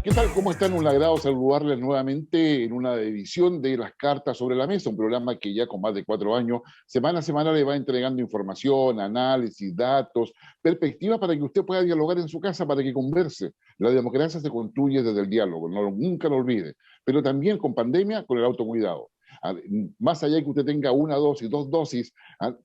¿Qué tal? ¿Cómo están? Un agrado saludarles nuevamente en una edición de Las Cartas sobre la Mesa, un programa que ya con más de 4 años, semana a semana le va entregando información, análisis, datos, perspectivas para que usted pueda dialogar en su casa, para que converse. La democracia se construye desde el diálogo, nunca lo olvide, pero también con pandemia, con el autocuidado. Más allá de que usted tenga una dosis, dos dosis,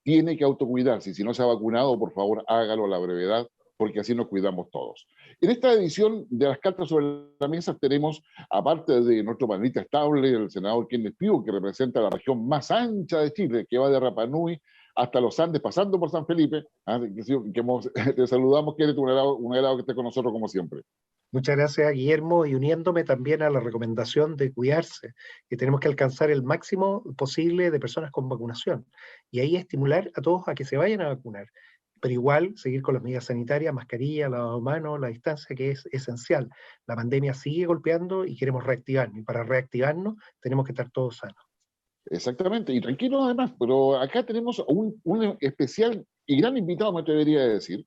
tiene que autocuidarse. Y si no se ha vacunado, por favor, hágalo a la brevedad, porque así nos cuidamos todos. En esta edición de Las Cartas sobre la Mesa tenemos, aparte de nuestro panelista estable, el senador Kenneth Pío, que representa la región más ancha de Chile, que va de Rapa Nui hasta los Andes, pasando por San Felipe, te saludamos, Kenneth, un agrado que estés con nosotros como siempre. Muchas gracias, Guillermo, y uniéndome también a la recomendación de cuidarse, que tenemos que alcanzar el máximo posible de personas con vacunación, y ahí estimular a todos a que se vayan a vacunar, pero igual seguir con las medidas sanitarias, mascarilla, lavado de manos, la distancia, que es esencial. La pandemia sigue golpeando y queremos reactivarnos, y para reactivarnos tenemos que estar todos sanos. Exactamente, y tranquilo además, pero acá tenemos un especial y gran invitado, me atrevería a decir.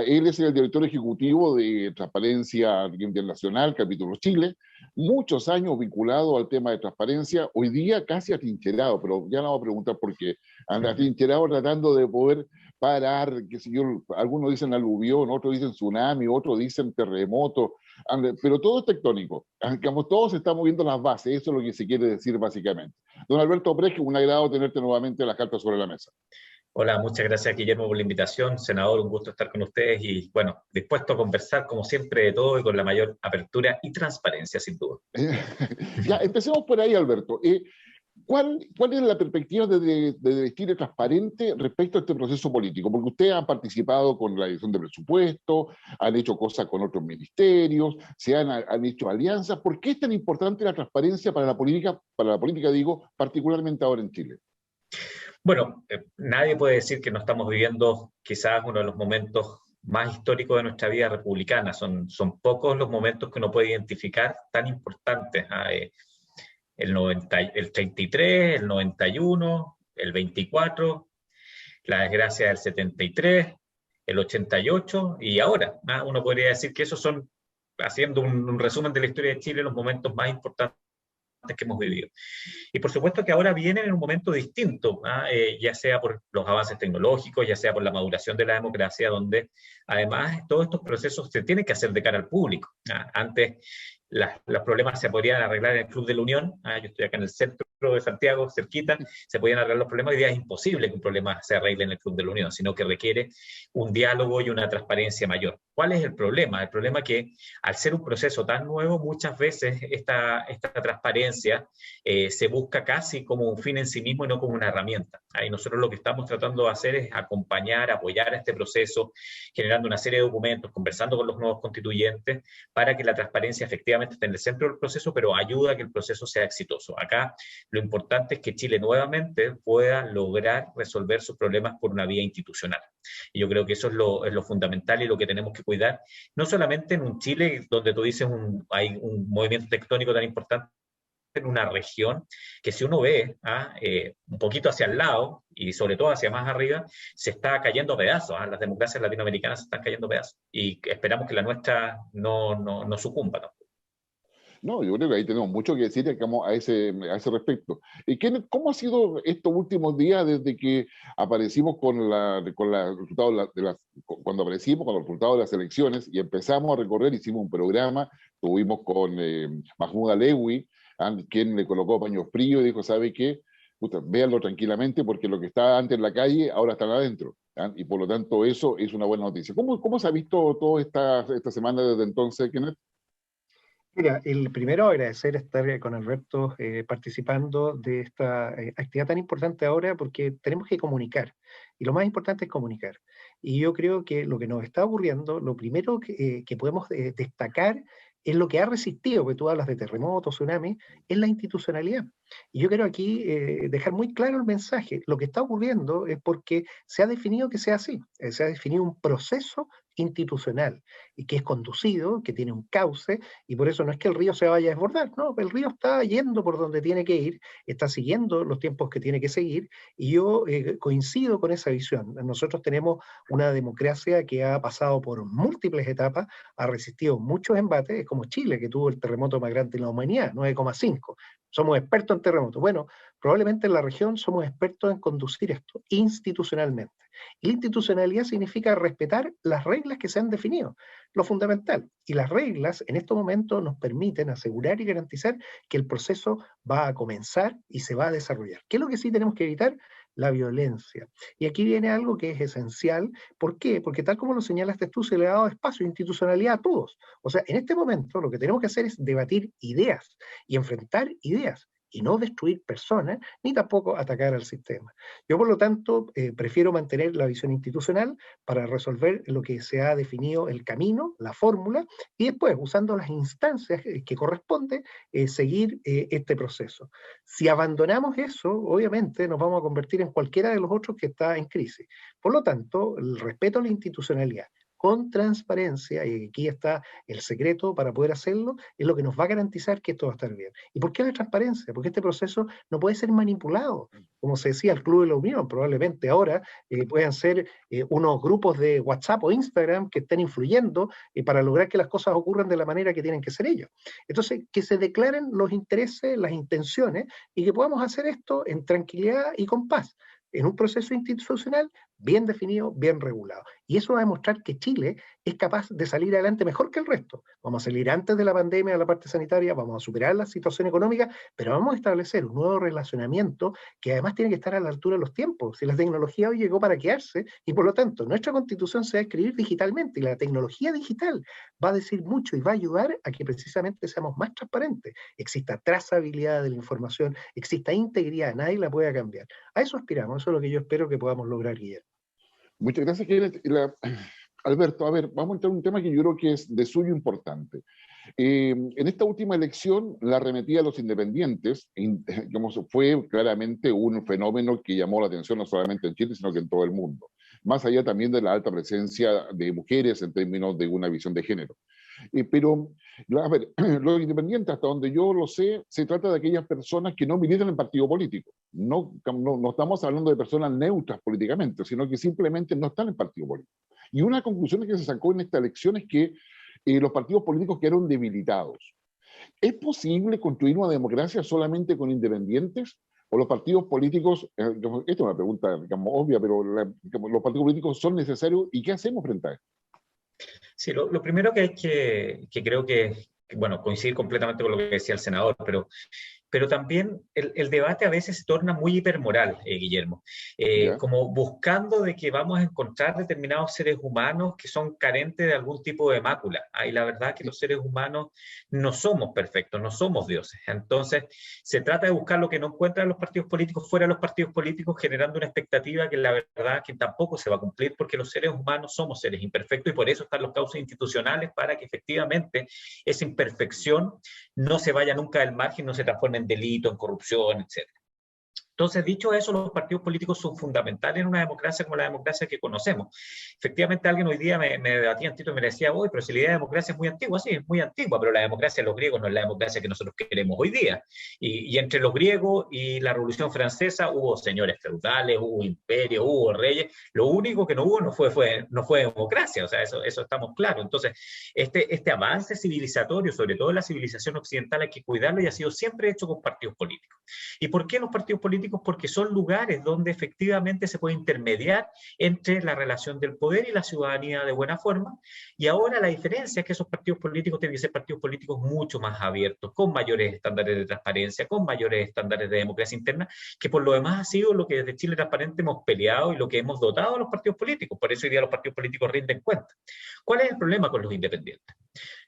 Él es el director ejecutivo de Transparencia Internacional, Capítulo Chile, muchos años vinculado al tema de transparencia, hoy día casi atrincherado, pero ya no vamos a preguntar por qué. Anda atrincherado tratando de poder parar, qué sé yo, algunos dicen aluvión, otros dicen tsunami, otros dicen terremoto, pero todo es tectónico. Digamos, todo se está moviendo las bases, eso es lo que se quiere decir básicamente. Don Alberto Brecht, un agrado tenerte nuevamente Las Cartas sobre la Mesa. Hola, muchas gracias, Guillermo, por la invitación. Senador, un gusto estar con ustedes y, bueno, dispuesto a conversar, como siempre, de todo y con la mayor apertura y transparencia, sin duda. Ya, empecemos por ahí, Alberto. ¿Cuál es la perspectiva de Chile transparente respecto a este proceso político? Porque usted ha participado con la edición de presupuesto, han hecho cosas con otros ministerios, han hecho alianzas. ¿Por qué es tan importante la transparencia para la política, digo, particularmente ahora en Chile? Bueno, nadie puede decir que no estamos viviendo quizás uno de los momentos más históricos de nuestra vida republicana. Son pocos los momentos que uno puede identificar tan importantes. El 33, el 91, el 24, la desgracia del 73, el 88 y ahora. Uno podría decir que esos son, haciendo un resumen de la historia de Chile, los momentos más importantes que hemos vivido. Y por supuesto que ahora vienen en un momento distinto, ya sea por los avances tecnológicos, ya sea por la maduración de la democracia, donde además todos estos procesos se tienen que hacer de cara al público. Antes los problemas se podrían arreglar en el Club de la Unión, yo estoy acá en el centro de Santiago, cerquita, se podían arreglar los problemas. Hoy día es imposible que un problema se arregle en el Club de la Unión, sino que requiere un diálogo y una transparencia mayor. ¿Cuál es el problema? El problema es que al ser un proceso tan nuevo, muchas veces esta transparencia se busca casi como un fin en sí mismo y no como una herramienta. Y nosotros lo que estamos tratando de hacer es acompañar, apoyar a este proceso, generando una serie de documentos, conversando con los nuevos constituyentes, para que la transparencia efectivamente esté en el centro del proceso, pero ayuda a que el proceso sea exitoso. Acá lo importante es que Chile nuevamente pueda lograr resolver sus problemas por una vía institucional. Y yo creo que eso es lo fundamental y lo que tenemos que cuidar, no solamente en un Chile donde tú dices hay un movimiento tectónico tan importante, en una región que, si uno ve un poquito hacia el lado y sobre todo hacia más arriba, se está cayendo a pedazos. Las democracias latinoamericanas se están cayendo a pedazos y esperamos que la nuestra no sucumba tampoco. No, yo creo que ahí tenemos mucho que decir a ese respecto. Kenneth, ¿cómo ha sido estos últimos días desde que aparecimos cuando aparecimos con los resultados de las elecciones y empezamos a recorrer? Hicimos un programa, tuvimos con Mahmoud Alewi, quien le colocó paño frío y dijo, ¿sabe qué? Véanlo tranquilamente, porque lo que estaba antes en la calle ahora están adentro. Y por lo tanto eso es una buena noticia. ¿Cómo se ha visto toda esta semana desde entonces, Kenneth? Mira, el primero agradecer estar con Alberto participando de esta actividad tan importante ahora, porque tenemos que comunicar, y lo más importante es comunicar. Y yo creo que lo que nos está ocurriendo, lo primero que podemos destacar es lo que ha resistido, porque tú hablas de terremotos, tsunami, es la institucionalidad. Y yo quiero aquí dejar muy claro el mensaje. Lo que está ocurriendo es porque se ha definido que sea así, se ha definido un proceso institucional y que es conducido, que tiene un cauce, y por eso no es que el río se vaya a desbordar, no, el río está yendo por donde tiene que ir, está siguiendo los tiempos que tiene que seguir, y yo coincido con esa visión. Nosotros tenemos una democracia que ha pasado por múltiples etapas, ha resistido muchos embates, es como Chile, que tuvo el terremoto más grande de la humanidad, 9,5. Somos expertos en terremotos. Bueno, probablemente en la región somos expertos en conducir esto institucionalmente. Y la institucionalidad significa respetar las reglas que se han definido, lo fundamental. Y las reglas en estos momentos nos permiten asegurar y garantizar que el proceso va a comenzar y se va a desarrollar. ¿Qué es lo que sí tenemos que evitar? La violencia. Y aquí viene algo que es esencial. ¿Por qué? Porque tal como lo señalaste tú, se le ha dado espacio e institucionalidad a todos. O sea, en este momento lo que tenemos que hacer es debatir ideas y enfrentar ideas y no destruir personas, ni tampoco atacar al sistema. Yo, por lo tanto, prefiero mantener la visión institucional para resolver lo que se ha definido el camino, la fórmula, y después, usando las instancias que corresponde, seguir este proceso. Si abandonamos eso, obviamente nos vamos a convertir en cualquiera de los otros que está en crisis. Por lo tanto, el respeto a la institucionalidad, con transparencia, y aquí está el secreto para poder hacerlo, es lo que nos va a garantizar que esto va a estar bien. ¿Y por qué la transparencia? Porque este proceso no puede ser manipulado. Como se decía, el Club de la Unión, probablemente ahora puedan ser unos grupos de WhatsApp o Instagram que estén influyendo para lograr que las cosas ocurran de la manera que tienen que ser ellos. Entonces, que se declaren los intereses, las intenciones, y que podamos hacer esto en tranquilidad y con paz, en un proceso institucional bien definido, bien regulado. Y eso va a demostrar que Chile es capaz de salir adelante mejor que el resto. Vamos a salir antes de la pandemia de la parte sanitaria, vamos a superar la situación económica, pero vamos a establecer un nuevo relacionamiento que además tiene que estar a la altura de los tiempos. Si la tecnología hoy llegó para quedarse, y por lo tanto nuestra constitución se va a escribir digitalmente, y la tecnología digital va a decir mucho y va a ayudar a que precisamente seamos más transparentes, exista trazabilidad de la información, exista integridad, nadie la pueda cambiar. A eso aspiramos, eso es lo que yo espero que podamos lograr, Guillermo. Muchas gracias, Alberto. A ver, vamos a entrar en un tema que yo creo que es de suyo importante. En esta última elección, la arremetida a los independientes digamos, fue claramente un fenómeno que llamó la atención no solamente en Chile, sino que en todo el mundo. Más allá también de la alta presencia de mujeres en términos de una visión de género. Pero, a ver, los independientes, hasta donde yo lo sé, se trata de aquellas personas que no militan en partido político. No estamos hablando de personas neutras políticamente, sino que simplemente no están en partido político. Y una conclusión que se sacó en esta elección es que los partidos políticos quedaron debilitados. ¿Es posible construir una democracia solamente con independientes? ¿O los partidos políticos, esta es una pregunta digamos, obvia, pero los partidos políticos son necesarios y qué hacemos frente a esto? Sí, lo primero que hay que creo que, bueno, coincidir completamente con lo que decía el senador, pero también el debate a veces se torna muy hipermoral, Guillermo, como buscando de que vamos a encontrar determinados seres humanos que son carentes de algún tipo de mácula. Y la verdad es que los seres humanos no somos perfectos, no somos dioses. Entonces, se trata de buscar lo que no encuentran los partidos políticos fuera de los partidos políticos, generando una expectativa que la verdad es que tampoco se va a cumplir, porque los seres humanos somos seres imperfectos y por eso están los cauces institucionales para que efectivamente esa imperfección no se vaya nunca del margen, no se transforme en delito, en corrupción, etc. Entonces, dicho eso, los partidos políticos son fundamentales en una democracia como la democracia que conocemos. Efectivamente, alguien hoy día me debatía en Twitter y me decía, pero si la idea de democracia es muy antigua, sí, es muy antigua, pero la democracia de los griegos no es la democracia que nosotros queremos hoy día. Y entre los griegos y la Revolución Francesa hubo señores feudales, hubo imperios, hubo reyes. Lo único que no hubo no fue democracia, o sea, eso estamos claros. Entonces, este avance civilizatorio, sobre todo en la civilización occidental, hay que cuidarlo y ha sido siempre hecho con partidos políticos. ¿Y por qué los partidos políticos? Porque son lugares donde efectivamente se puede intermediar entre la relación del poder y la ciudadanía de buena forma. Y ahora la diferencia es que esos partidos políticos tienen que ser partidos políticos mucho más abiertos, con mayores estándares de transparencia, con mayores estándares de democracia interna, que por lo demás ha sido lo que desde Chile Transparente hemos peleado y lo que hemos dotado a los partidos políticos. Por eso hoy día los partidos políticos rinden cuenta. ¿Cuál es el problema con los independientes?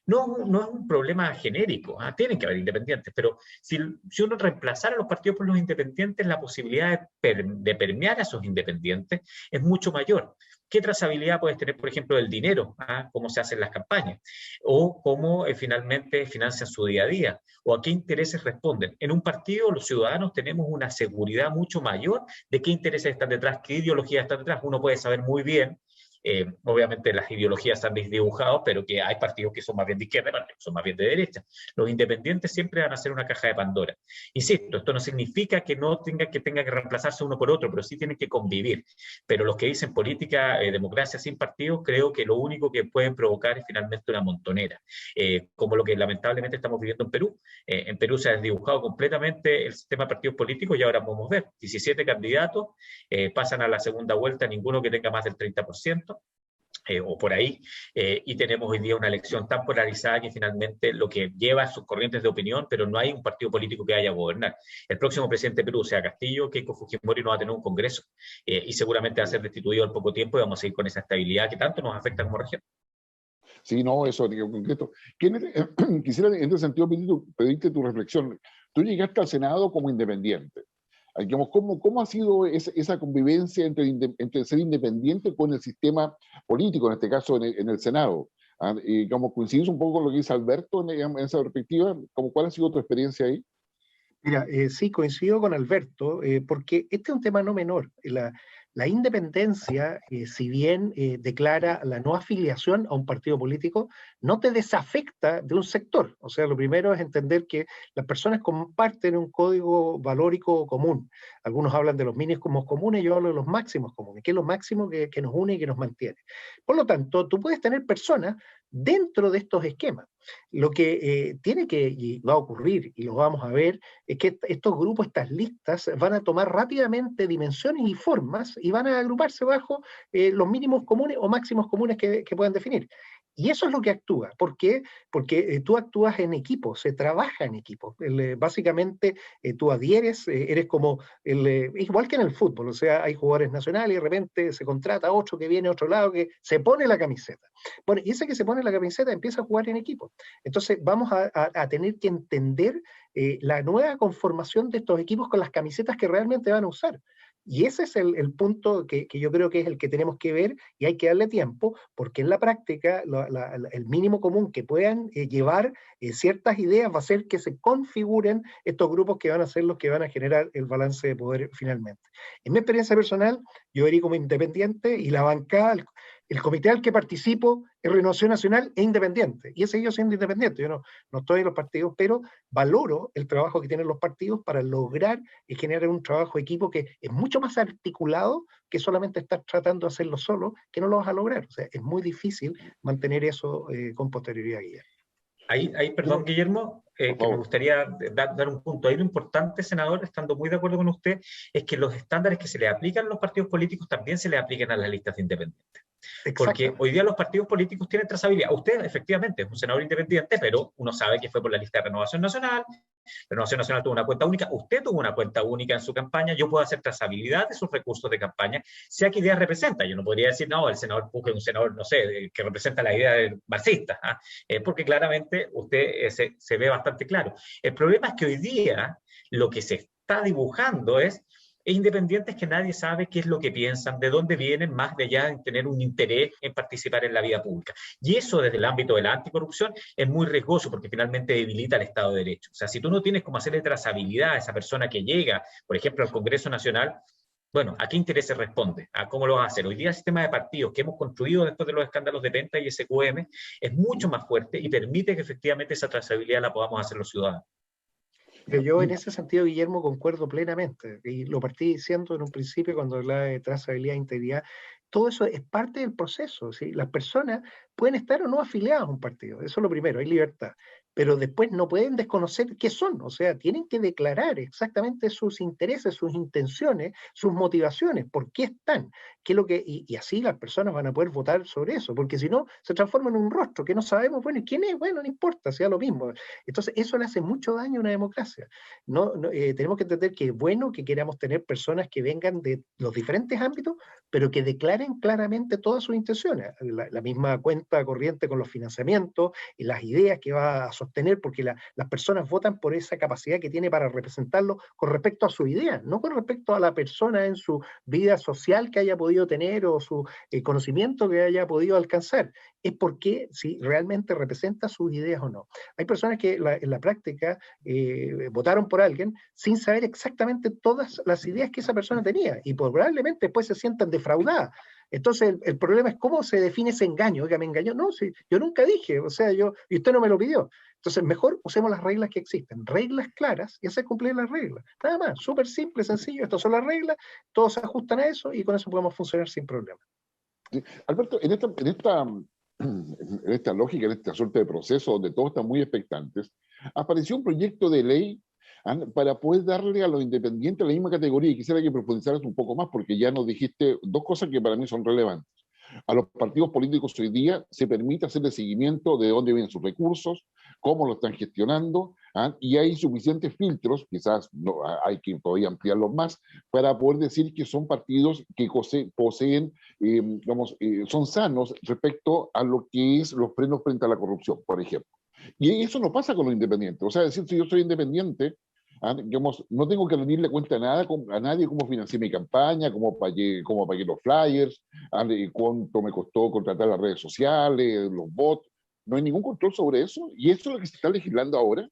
No es un problema genérico, tienen que haber independientes, pero si uno reemplazara a los partidos por los independientes, la posibilidad de permear a esos independientes es mucho mayor. ¿Qué trazabilidad puedes tener, por ejemplo, del dinero? ¿Cómo se hacen las campañas? ¿O cómo finalmente financian su día a día? ¿O a qué intereses responden? En un partido los ciudadanos tenemos una seguridad mucho mayor de qué intereses están detrás, qué ideologías están detrás. Uno puede saber muy bien obviamente las ideologías se han desdibujado, pero que hay partidos que son más bien de izquierda y partidos que son más bien de derecha. Los independientes siempre van a ser una caja de Pandora. Insisto, esto no significa que no tenga que reemplazarse uno por otro, pero sí tienen que convivir. Pero los que dicen política, democracia sin partidos, creo que lo único que pueden provocar es finalmente una montonera, como lo que lamentablemente estamos viviendo en Perú. En Perú se ha desdibujado completamente el sistema de partidos políticos y ahora podemos ver 17 candidatos, pasan a la segunda vuelta, ninguno que tenga más del 30%. O por ahí, y tenemos hoy día una elección tan polarizada que finalmente lo que lleva sus corrientes de opinión, pero no hay un partido político que vaya a gobernar. El próximo presidente de Perú, sea Castillo, Keiko Fujimori, no va a tener un congreso, y seguramente va a ser destituido al poco tiempo y vamos a seguir con esa estabilidad que tanto nos afecta como región. Sí, no, eso en concreto. Quisiera en ese sentido pedirte tu reflexión. Tú llegaste al Senado como independiente. Digamos, ¿cómo ha sido esa convivencia entre ser independiente con el sistema político, en este caso en el Senado? Digamos, ¿coincides un poco con lo que dice Alberto en esa perspectiva? ¿Cuál ha sido tu experiencia ahí? Mira, sí, coincido con Alberto, porque este es un tema no menor. La independencia, si bien declara la no afiliación a un partido político, no te desafecta de un sector. O sea, lo primero es entender que las personas comparten un código valórico común. Algunos hablan de los mínimos comunes, yo hablo de los máximos comunes, que es lo máximo que nos une y que nos mantiene. Por lo tanto, tú puedes tener personas dentro de estos esquemas. Lo que tiene que, y va a ocurrir, y lo vamos a ver, es que estos grupos, estas listas, van a tomar rápidamente dimensiones y formas y van a agruparse bajo los mínimos comunes o máximos comunes que puedan definir. Y eso es lo que actúa. ¿Por qué? Porque tú actúas en equipo, se trabaja en equipo. Básicamente tú adhieres, eres como, igual que en el fútbol, o sea, hay jugadores nacionales y de repente se contrata a otro que viene a otro lado que se pone la camiseta. Bueno, y ese que se pone la camiseta empieza a jugar en equipo. Entonces vamos a tener que entender la nueva conformación de estos equipos con las camisetas que realmente van a usar. Y ese es el punto que yo creo que es el que tenemos que ver y hay que darle tiempo, porque en la práctica el mínimo común que puedan llevar ciertas ideas va a ser que se configuren estos grupos que van a ser los que van a generar el balance de poder finalmente. En mi experiencia personal, yo iría como independiente y la bancada, el comité al que participo es Renovación Nacional e independiente, y he seguido siendo independiente. Yo no estoy en los partidos, pero valoro el trabajo que tienen los partidos para lograr generar un trabajo de equipo que es mucho más articulado que solamente estar tratando de hacerlo solo, que no lo vas a lograr. O sea, es muy difícil mantener eso con posterioridad, Guillermo. Perdón, Guillermo, que me gustaría dar un punto. Ahí lo importante, senador, estando muy de acuerdo con usted, es que los estándares que se le aplican a los partidos políticos también se le apliquen a las listas independientes. Porque hoy día los partidos políticos tienen trazabilidad. Usted, efectivamente, es un senador independiente, pero uno sabe que fue por la lista de Renovación Nacional. Renovación Nacional tuvo una cuenta única, usted tuvo una cuenta única en su campaña, yo puedo hacer trazabilidad de sus recursos de campaña, sea qué idea representa. Yo no podría decir, no, el senador Puig es un senador, no sé, que representa la idea del marxista, porque claramente usted se ve bastante claro. El problema es que hoy día lo que se está dibujando es independientes que nadie sabe qué es lo que piensan, de dónde vienen, más de allá en tener un interés en participar en la vida pública. Y eso desde el ámbito de la anticorrupción es muy riesgoso porque finalmente debilita el Estado de Derecho. O sea, si tú no tienes cómo hacerle trazabilidad a esa persona que llega, por ejemplo, al Congreso Nacional, bueno, ¿a qué intereses responde? ¿A cómo lo vas a hacer? Hoy día el sistema de partidos que hemos construido después de los escándalos de Penta y SQM es mucho más fuerte y permite que efectivamente esa trazabilidad la podamos hacer los ciudadanos. Yo en ese sentido, Guillermo, concuerdo plenamente, y lo partí diciendo en un principio cuando hablaba de trazabilidad e integridad. Todo eso es parte del proceso, ¿sí? Las personas pueden estar o no afiliadas a un partido, eso es lo primero, hay libertad, pero después no pueden desconocer qué son, o sea, tienen que declarar exactamente sus intereses, sus intenciones, sus motivaciones, por qué están, qué es lo que, y así las personas van a poder votar sobre eso, porque si no, se transforma en un rostro que no sabemos, bueno, ¿y quién es? Bueno, no importa, sea lo mismo. Entonces, eso le hace mucho daño a una democracia. Tenemos que entender que es bueno que queramos tener personas que vengan de los diferentes ámbitos, pero que declaren claramente todas sus intenciones, la misma cuenta corriente con los financiamientos y las ideas que va a sostener, porque las personas votan por esa capacidad que tiene para representarlo con respecto a su idea, no con respecto a la persona en su vida social que haya podido tener o su conocimiento que haya podido alcanzar. Es porque si realmente representa sus ideas o no. Hay personas que en la práctica votaron por alguien sin saber exactamente todas las ideas que esa persona tenía y probablemente después se sientan defraudadas. Entonces el problema es cómo se define ese engaño. Oiga, me engañó. No, sí, yo nunca dije, o sea, y usted no me lo pidió. Entonces mejor usemos las reglas que existen, reglas claras y hacer cumplir las reglas. Nada más, súper simple, sencillo, estas son las reglas, todos se ajustan a eso y con eso podemos funcionar sin problema. Sí. Alberto, en esta lógica, en esta suerte de proceso donde todos están muy expectantes, apareció un proyecto de ley para poder darle a los independientes la misma categoría, y quisiera que profundizaras un poco más porque ya nos dijiste dos cosas que para mí son relevantes. A los partidos políticos hoy día se permite hacer el seguimiento de dónde vienen sus recursos, cómo lo están gestionando, y hay suficientes filtros, quizás no, hay que todavía ampliarlos más, para poder decir que son partidos que poseen, digamos, son sanos respecto a lo que es los frenos frente a la corrupción, por ejemplo. Y eso no pasa con los independientes. O sea, decir, si yo soy independiente, digamos, no tengo que rendirle cuenta a nadie cómo financié mi campaña, cómo pagué los flyers, cuánto me costó contratar las redes sociales, los bots. No hay ningún control sobre eso. Y eso es lo que se está legislando ahora.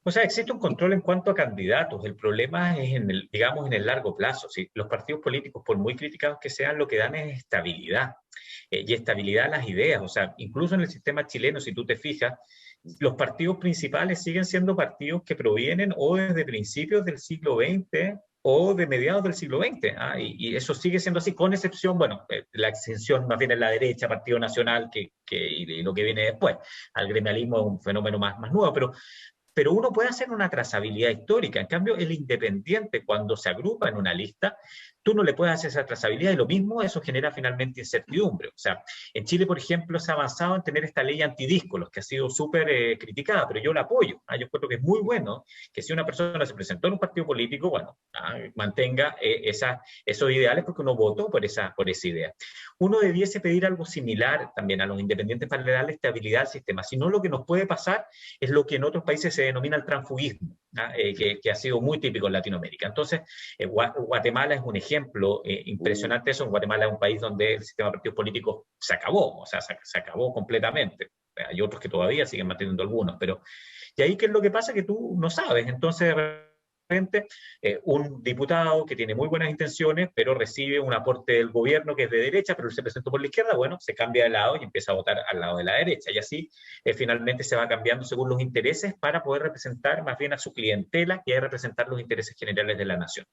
O sea, existe un control en cuanto a candidatos. El problema es digamos, en el largo plazo. ¿Sí? Los partidos políticos, por muy criticados que sean, lo que dan es estabilidad. Y estabilidad a las ideas. O sea, incluso en el sistema chileno, si tú te fijas, los partidos principales siguen siendo partidos que provienen o desde principios del siglo XX o de mediados del siglo XX. Y eso sigue siendo así, con excepción, bueno, la extensión más bien en la derecha, Partido Nacional, y lo que viene después. Al gremialismo es un fenómeno más nuevo, pero uno puede hacer una trazabilidad histórica. En cambio, el independiente, cuando se agrupa en una lista, tú no le puedes hacer esa trazabilidad y lo mismo, eso genera finalmente incertidumbre. O sea, en Chile, por ejemplo, se ha avanzado en tener esta ley antidíscolos, que ha sido súper criticada, pero yo la apoyo. Yo creo que es muy bueno que si una persona se presentó en un partido político, bueno, mantenga esos ideales porque uno votó por esa idea. Uno debiese pedir algo similar también a los independientes para darle estabilidad al sistema. Si no, lo que nos puede pasar es lo que en otros países se denomina el transfugismo, que ha sido muy típico en Latinoamérica. Entonces, Guatemala es un ejemplo impresionante eso. En Guatemala es un país donde el sistema de partidos políticos se acabó, o sea, se acabó completamente. Hay otros que todavía siguen manteniendo algunos, pero y ahí qué es lo que pasa que tú no sabes. Entonces, un diputado que tiene muy buenas intenciones, pero recibe un aporte del gobierno que es de derecha, pero él se presentó por la izquierda, bueno, se cambia de lado y empieza a votar al lado de la derecha. Y así finalmente se va cambiando según los intereses para poder representar más bien a su clientela que representar los intereses generales de la nación.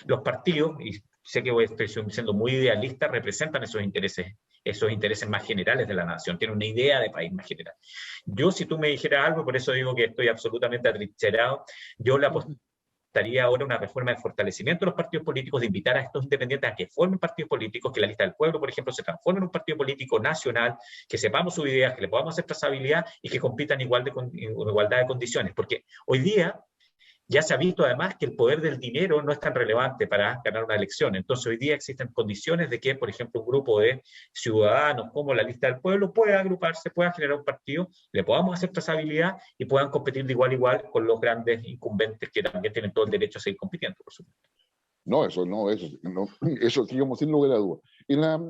Los partidos, y sé que estoy siendo muy idealista, representan esos intereses más generales de la nación, tienen una idea de país más general. Yo, si tú me dijeras algo, por eso digo que estoy absolutamente atrincherado, yo la estaría ahora una reforma de fortalecimiento de los partidos políticos, de invitar a estos independientes a que formen partidos políticos, que la lista del pueblo, por ejemplo, se transforme en un partido político nacional, que sepamos sus ideas, que le podamos hacer trazabilidad y que compitan en igualdad de condiciones. Porque hoy día ya se ha visto además que el poder del dinero no es tan relevante para ganar una elección. Entonces hoy día existen condiciones de que, por ejemplo, un grupo de ciudadanos como la lista del pueblo pueda agruparse, pueda generar un partido, le podamos hacer trazabilidad y puedan competir de igual a igual con los grandes incumbentes que también tienen todo el derecho a seguir compitiendo, por supuesto. No, eso sigamos sin lugar a duda.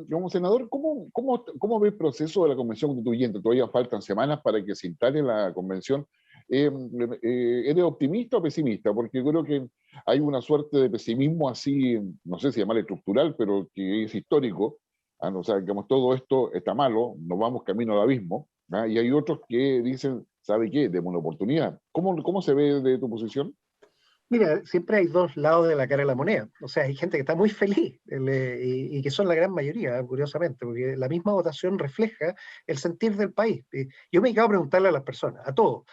Como senador, ¿cómo ve el proceso de la convención constituyente? Todavía faltan semanas para que se instale la convención. ¿Eres optimista o pesimista? Porque creo que hay una suerte de pesimismo así, no sé si llamarle estructural, pero que es histórico. O sea, digamos, todo esto está malo, nos vamos camino al abismo. Y hay otros que dicen, ¿sabe qué? Demos una oportunidad. ¿Cómo se ve de tu posición? Mira, siempre hay dos lados de la cara de la moneda. O sea, hay gente que está muy feliz y que son la gran mayoría, curiosamente, porque la misma votación refleja el sentir del país. Yo me he dedicado a preguntarle a las personas, a todos.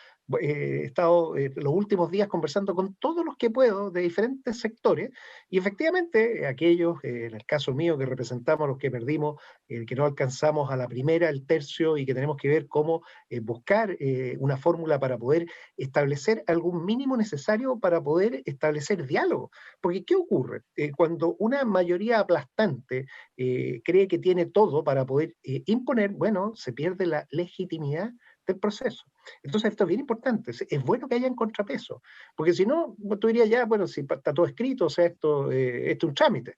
He estado los últimos días conversando con todos los que puedo de diferentes sectores y efectivamente aquellos, en el caso mío, que representamos a los que perdimos, que no alcanzamos a la primera, el tercio y que tenemos que ver cómo buscar una fórmula para poder establecer algún mínimo necesario para poder establecer diálogo. Porque ¿qué ocurre? Cuando una mayoría aplastante cree que tiene todo para poder imponer, bueno, se pierde la legitimidad del proceso. Entonces esto es bien importante, es bueno que haya un contrapeso, porque si no, tú dirías ya, bueno, si está todo escrito, o sea, esto es un trámite.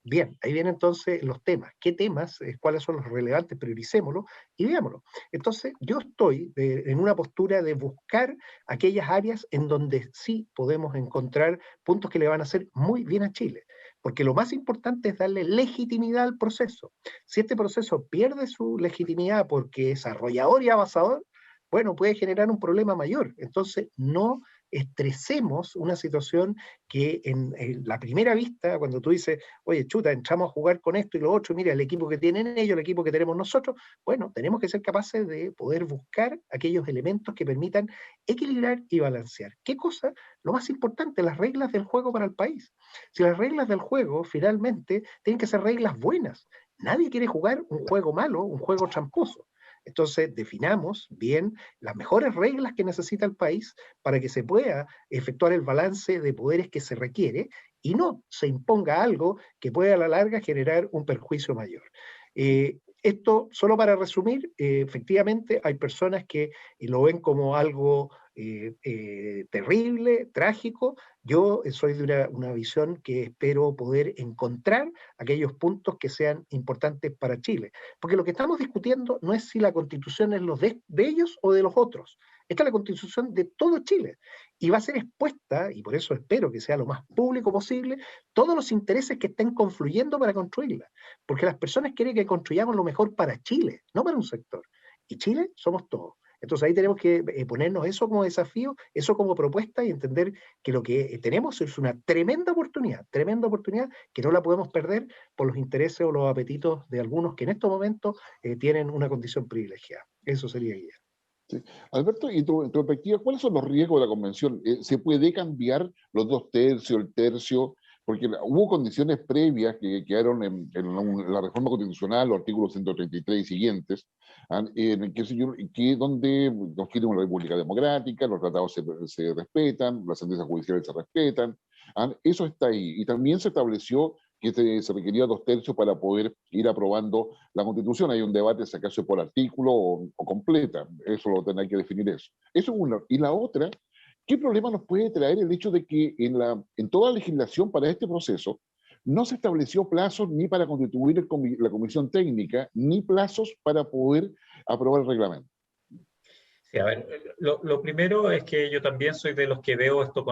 Bien, ahí vienen entonces los temas. ¿Qué temas? ¿Cuáles son los relevantes? Prioricémoslo y veámoslo. Entonces, yo estoy en una postura de buscar aquellas áreas en donde sí podemos encontrar puntos que le van a hacer muy bien a Chile. porque lo más importante es darle legitimidad al proceso. Si este proceso pierde su legitimidad porque es arrollador y avasador, bueno, puede generar un problema mayor. Entonces, no estresemos una situación que en la primera vista, cuando tú dices, oye, chuta, entramos a jugar con esto y lo otro, mira, el equipo que tienen ellos, el equipo que tenemos nosotros, bueno, tenemos que ser capaces de poder buscar aquellos elementos que permitan equilibrar y balancear. ¿Qué cosa? Lo más importante, las reglas del juego para el país. Si las reglas del juego finalmente tienen que ser reglas buenas. Nadie quiere jugar un juego malo, un juego tramposo. Entonces, definamos bien las mejores reglas que necesita el país para que se pueda efectuar el balance de poderes que se requiere y no se imponga algo que pueda a la larga generar un perjuicio mayor. Esto, solo para resumir, efectivamente hay personas que lo ven como algo terrible, trágico. Yo soy de una visión que espero poder encontrar aquellos puntos que sean importantes para Chile. Porque lo que estamos discutiendo no es si la Constitución es de ellos o de los otros. Esta es la Constitución de todo Chile y va a ser expuesta, y por eso espero que sea lo más público posible, todos los intereses que estén confluyendo para construirla. Porque las personas quieren que construyamos lo mejor para Chile, no para un sector. Y Chile somos todos. Entonces ahí tenemos que ponernos eso como desafío, eso como propuesta y entender que lo que tenemos es una tremenda oportunidad que no la podemos perder por los intereses o los apetitos de algunos que en estos momentos tienen una condición privilegiada. Eso sería guía. Sí. Alberto, y tu perspectiva, ¿cuáles son los riesgos de la convención? ¿Se puede cambiar los 2/3, el tercio? Porque hubo condiciones previas que quedaron en la reforma constitucional, los artículos 133 y siguientes, en que donde nos quieren una república democrática, los tratados se respetan, las sentencias judiciales se respetan, eso está ahí. Y también se estableció que se requería 2/3 para poder ir aprobando la Constitución. Hay un debate si acaso es por artículo o completa. Eso lo tendrá que definir eso. Eso es una. Y la otra, ¿qué problema nos puede traer el hecho de que en toda la legislación para este proceso no se estableció plazos ni para constituir la comisión técnica, ni plazos para poder aprobar el reglamento? Sí, a ver, lo primero es que yo también soy de los que veo esto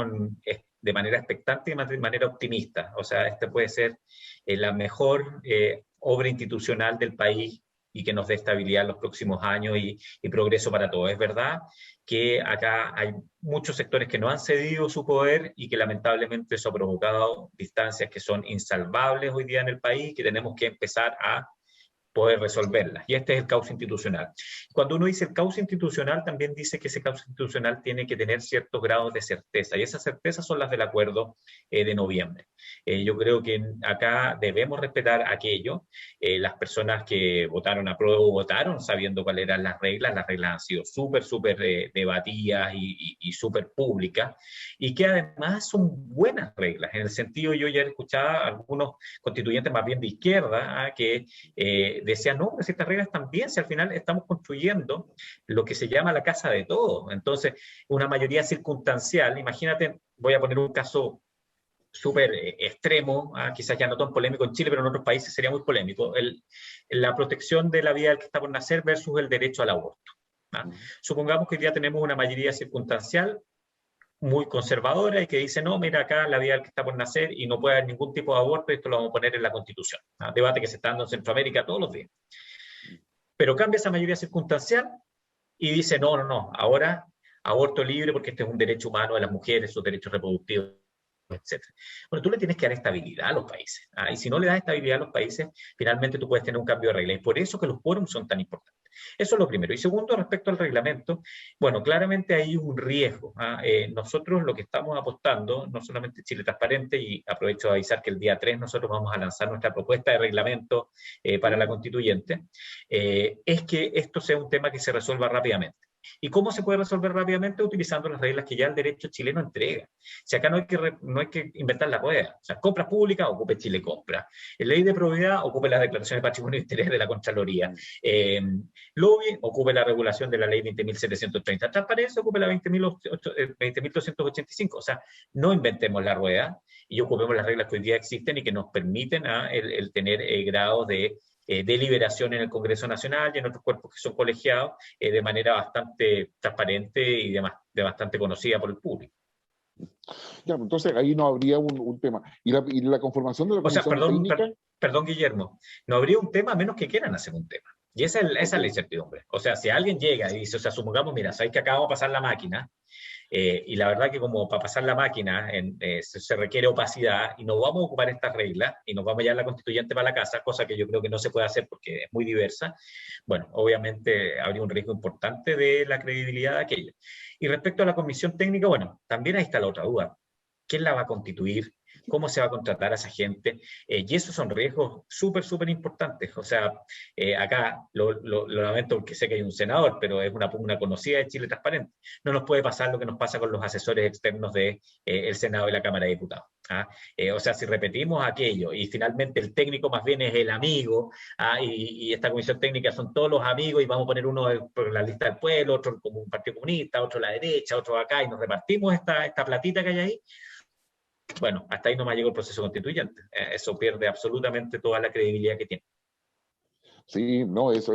de manera expectante y de manera optimista. O sea, este puede ser la mejor obra institucional del país y que nos dé estabilidad en los próximos años y progreso para todos. Es verdad que acá hay muchos sectores que no han cedido su poder y que lamentablemente eso ha provocado distancias que son insalvables hoy día en el país y que tenemos que empezar a poder resolverlas. Y este es el cauce institucional. Cuando uno dice el cauce institucional, también dice que ese cauce institucional tiene que tener ciertos grados de certeza, y esas certezas son las del acuerdo de noviembre. Yo creo que acá debemos respetar aquello. Las personas que votaron a prueba votaron sabiendo cuáles eran las reglas han sido súper debatidas y súper públicas, y que además son buenas reglas, en el sentido, yo ya escuchaba a algunos constituyentes más bien de izquierda que decía, no, pues estas reglas también, si al final estamos construyendo lo que se llama la casa de todos. Entonces, una mayoría circunstancial, imagínate, voy a poner un caso súper extremo, quizás ya no tan polémico en Chile, pero en otros países sería muy polémico, la protección de la vida del que está por nacer versus el derecho al aborto. Supongamos que hoy día tenemos una mayoría circunstancial muy conservadora y que dice, no, mira acá la vida del que está por nacer y no puede haber ningún tipo de aborto, esto lo vamos a poner en la Constitución. Debate que se está dando en Centroamérica todos los días. Pero cambia esa mayoría circunstancial y dice, no, ahora aborto libre porque este es un derecho humano de las mujeres, sus derechos reproductivos, etc. Bueno, tú le tienes que dar estabilidad a los países. Y si no le das estabilidad a los países, finalmente tú puedes tener un cambio de regla. Y por eso que los quórums son tan importantes. Eso es lo primero. Y segundo, respecto al reglamento, bueno, claramente hay un riesgo. Nosotros lo que estamos apostando, no solamente Chile Transparente, y aprovecho de avisar que el día 3 nosotros vamos a lanzar nuestra propuesta de reglamento para la constituyente, es que esto sea un tema que se resuelva rápidamente. ¿Y cómo se puede resolver rápidamente? Utilizando las reglas que ya el derecho chileno entrega. Si acá no hay que inventar la rueda. O sea, compras públicas, ocupe Chile Compra. En ley de propiedad, ocupe la declaración de patrimonio de interés de la Contraloría. Lobby, ocupe la regulación de la ley 20.730. Transparencia, ocupe la 20.285. O sea, no inventemos la rueda y ocupemos las reglas que hoy día existen y que nos permiten el tener grados de deliberación en el Congreso Nacional y en otros cuerpos que son colegiados de manera bastante transparente y de bastante conocida por el público. Ya, entonces ahí no habría un tema. Y la conformación de la O sea, comisión técnica? perdón, Guillermo, no habría un tema a menos que quieran hacer un tema. Y esa es la Ok. incertidumbre. O sea, si alguien llega y dice, o sea, supongamos, mira, sabéis que acabamos de pasar la máquina, y la verdad que como para pasar la máquina se requiere opacidad y no vamos a ocupar estas reglas y nos vamos a llevar la constituyente para la casa, cosa que yo creo que no se puede hacer porque es muy diversa, bueno, obviamente habría un riesgo importante de la credibilidad de aquello. Y respecto a la comisión técnica, bueno, también ahí está la otra duda. ¿Quién la va a constituir? ¿Cómo se va a contratar a esa gente? Y esos son riesgos súper importantes. O sea, acá lo lamento porque sé que hay un senador, pero es una pugna conocida de Chile Transparente. No nos puede pasar lo que nos pasa con los asesores externos del Senado y la Cámara de Diputados. ¿Ah? O sea, si repetimos aquello y finalmente el técnico más bien es el amigo, y esta comisión técnica son todos los amigos y vamos a poner uno por la lista del pueblo, otro como un partido comunista, otro a la derecha, otro acá y nos repartimos esta platita que hay ahí, bueno, hasta ahí no me llegó el proceso constituyente. Eso pierde absolutamente toda la credibilidad que tiene. Sí, no, eso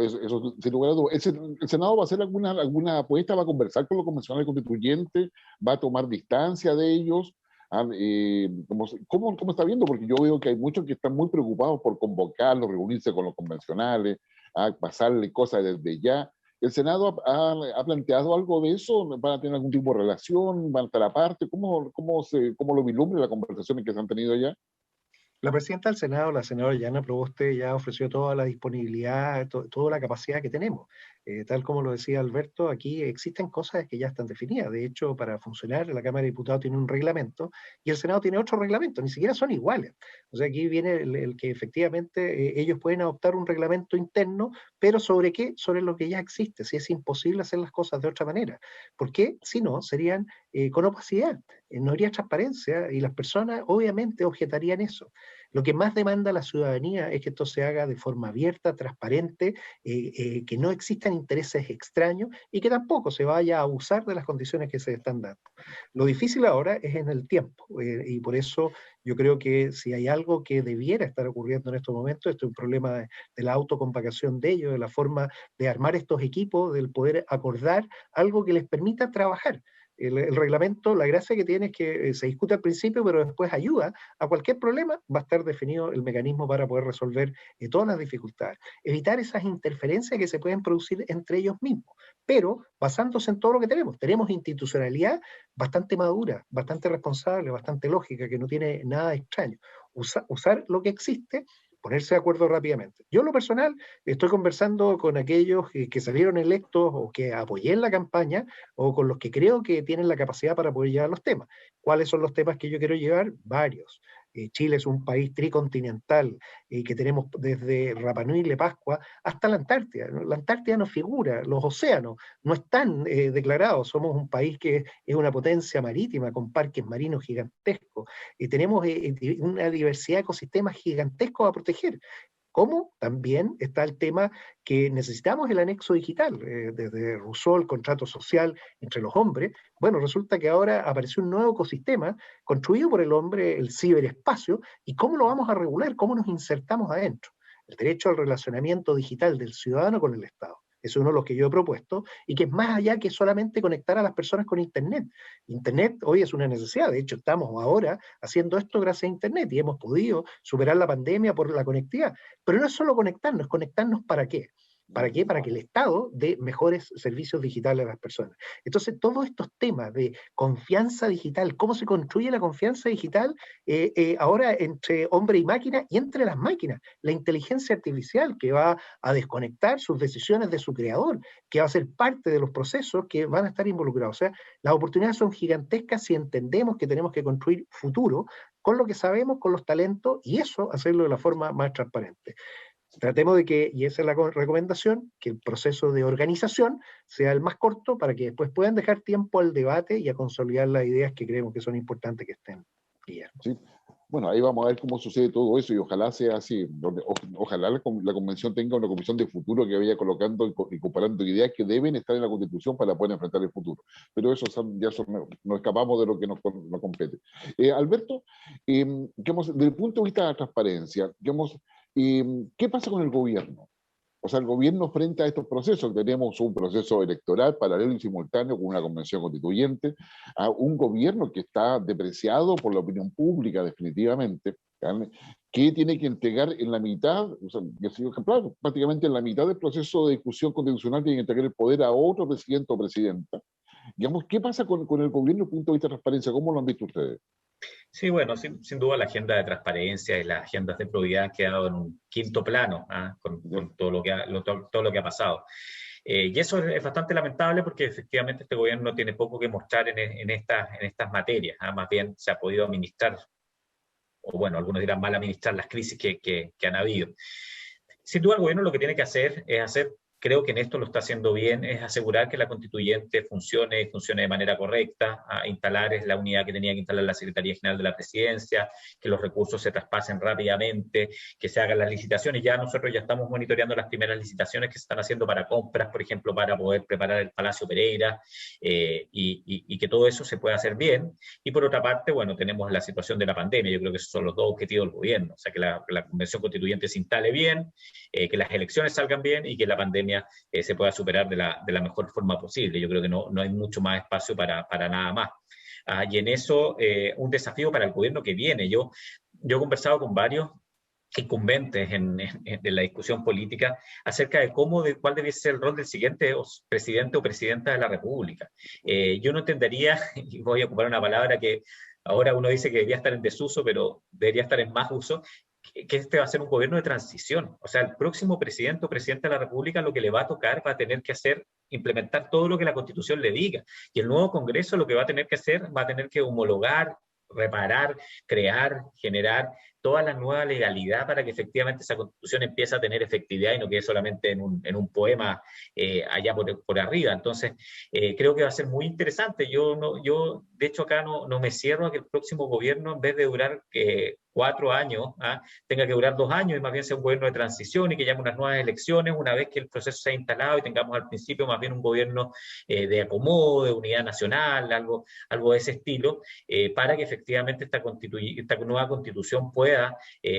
sin lugar a dudas. ¿El Senado va a hacer alguna apuesta, va a conversar con los convencionales constituyentes, va a tomar distancia de ellos? ¿Cómo está viendo? Porque yo veo que hay muchos que están muy preocupados por convocarlos, reunirse con los convencionales, a pasarle cosas desde ya. ¿El Senado ha planteado algo de eso? ¿Van a tener algún tipo de relación? ¿Van a estar aparte? ¿Cómo lo vislumbra la conversación que se han tenido ya? La presidenta del Senado, la senadora Yana Proboste, ya ofreció toda la disponibilidad, toda la capacidad que tenemos. Tal como lo decía Alberto, aquí existen cosas que ya están definidas. De hecho, para funcionar, la Cámara de Diputados tiene un reglamento y el Senado tiene otro reglamento, ni siquiera son iguales. O sea, aquí viene el que efectivamente ellos pueden adoptar un reglamento interno, pero ¿sobre qué? Sobre lo que ya existe, si es imposible hacer las cosas de otra manera. ¿Por qué? Si no, serían con opacidad, no habría transparencia y las personas obviamente objetarían eso. Lo que más demanda la ciudadanía es que esto se haga de forma abierta, transparente, que no existan intereses extraños y que tampoco se vaya a abusar de las condiciones que se están dando. Lo difícil ahora es en el tiempo, y por eso yo creo que si hay algo que debiera estar ocurriendo en estos momentos, esto es un problema de la autoconvocación de ellos, de la forma de armar estos equipos, del poder acordar algo que les permita trabajar. El reglamento, la gracia que tiene es que se discute al principio, pero después ayuda a cualquier problema, va a estar definido el mecanismo para poder resolver todas las dificultades. Evitar esas interferencias que se pueden producir entre ellos mismos, pero basándose en todo lo que tenemos. Tenemos institucionalidad bastante madura, bastante responsable, bastante lógica, que no tiene nada extraño. Usar lo que existe, ponerse de acuerdo rápidamente. Yo en lo personal estoy conversando con aquellos que salieron electos o que apoyé en la campaña o con los que creo que tienen la capacidad para poder llevar los temas. ¿Cuáles son los temas que yo quiero llevar? Varios. Chile es un país tricontinental que tenemos desde Rapa Nui y Le Pascua hasta la Antártida. La Antártida no figura, los océanos no están declarados. Somos un país que es una potencia marítima con parques marinos gigantescos. Tenemos una diversidad de ecosistemas gigantescos a proteger. Como también está el tema que necesitamos el anexo digital, desde Rousseau, el contrato social entre los hombres. Bueno, resulta que ahora apareció un nuevo ecosistema construido por el hombre, el ciberespacio, y cómo lo vamos a regular, cómo nos insertamos adentro. El derecho al relacionamiento digital del ciudadano con el Estado. Es uno de los que yo he propuesto y que es más allá que solamente conectar a las personas con Internet. Internet hoy es una necesidad, de hecho estamos ahora haciendo esto gracias a Internet y hemos podido superar la pandemia por la conectividad. Pero no es solo conectarnos, ¿conectarnos para qué? ¿Para qué? Para que el Estado dé mejores servicios digitales a las personas. Entonces, todos estos temas de confianza digital, cómo se construye la confianza digital ahora entre hombre y máquina y entre las máquinas, la inteligencia artificial que va a desconectar sus decisiones de su creador, que va a ser parte de los procesos que van a estar involucrados. O sea, las oportunidades son gigantescas si entendemos que tenemos que construir futuro con lo que sabemos, con los talentos, y eso hacerlo de la forma más transparente. Tratemos de que, y esa es la recomendación, que el proceso de organización sea el más corto para que después puedan dejar tiempo al debate y a consolidar las ideas que creemos que son importantes que estén, Guillermo. Sí. Bueno, ahí vamos a ver cómo sucede todo eso y ojalá sea así. Ojalá la convención tenga una comisión de futuro que vaya colocando y comparando ideas que deben estar en la Constitución para poder enfrentar el futuro. Pero eso nos escapamos de lo que nos compete. Alberto, desde el punto de vista de la transparencia, ¿qué pasa con el gobierno? O sea, el gobierno frente a estos procesos, tenemos un proceso electoral paralelo y simultáneo con una convención constituyente, a un gobierno que está depreciado por la opinión pública definitivamente, que tiene que entregar en la mitad, o sea, claro, prácticamente en la mitad del proceso de discusión constitucional tiene que entregar el poder a otro presidente o presidenta. Digamos, ¿qué pasa con el gobierno desde el punto de vista de transparencia? ¿Cómo lo han visto ustedes? Sí, bueno, sin duda la agenda de transparencia y las agendas de probidad han quedado en un quinto plano, con todo lo que todo lo que ha pasado. Y eso es bastante lamentable porque efectivamente este gobierno tiene poco que mostrar en estas materias. Más bien se ha podido administrar, o bueno, algunos dirán mal administrar las crisis que han habido. Sin duda el gobierno lo que tiene que hacer es hacer, creo que en esto lo está haciendo bien, es asegurar que la constituyente funcione de manera correcta, instalar es la unidad que tenía que instalar la Secretaría General de la Presidencia, que los recursos se traspasen rápidamente, que se hagan las licitaciones. Ya nosotros ya estamos monitoreando las primeras licitaciones que se están haciendo para compras, por ejemplo, para poder preparar el Palacio Pereira, y que todo eso se pueda hacer bien. Y por otra parte, bueno, tenemos la situación de la pandemia. Yo creo que esos son los dos objetivos del gobierno, o sea, que la Convención Constituyente se instale bien, que las elecciones salgan bien y que la pandemia se pueda superar de la mejor forma posible. Yo creo que no hay mucho más espacio para nada más. Y en eso, un desafío para el gobierno que viene. Yo he conversado con varios incumbentes en la discusión política acerca de cuál debe ser el rol del siguiente presidente o presidenta de la República. Yo no entendería, y voy a ocupar una palabra que ahora uno dice que debería estar en desuso, pero debería estar en más uso, que este va a ser un gobierno de transición. O sea, el próximo presidente o presidenta de la República lo que le va a tocar va a tener que hacer, implementar todo lo que la Constitución le diga. Y el nuevo Congreso lo que va a tener que hacer, va a tener que homologar, reparar, crear, generar toda la nueva legalidad para que efectivamente esa Constitución empiece a tener efectividad y no quede solamente en un poema allá por arriba. Entonces, creo que va a ser muy interesante. Yo de hecho, acá no me cierro a que el próximo gobierno, en vez de durar 4 años, tenga que durar 2 años y más bien sea un gobierno de transición y que llame unas nuevas elecciones una vez que el proceso se ha instalado y tengamos al principio más bien un gobierno de acomodo, de unidad nacional, algo de ese estilo, para que efectivamente esta nueva constitución pueda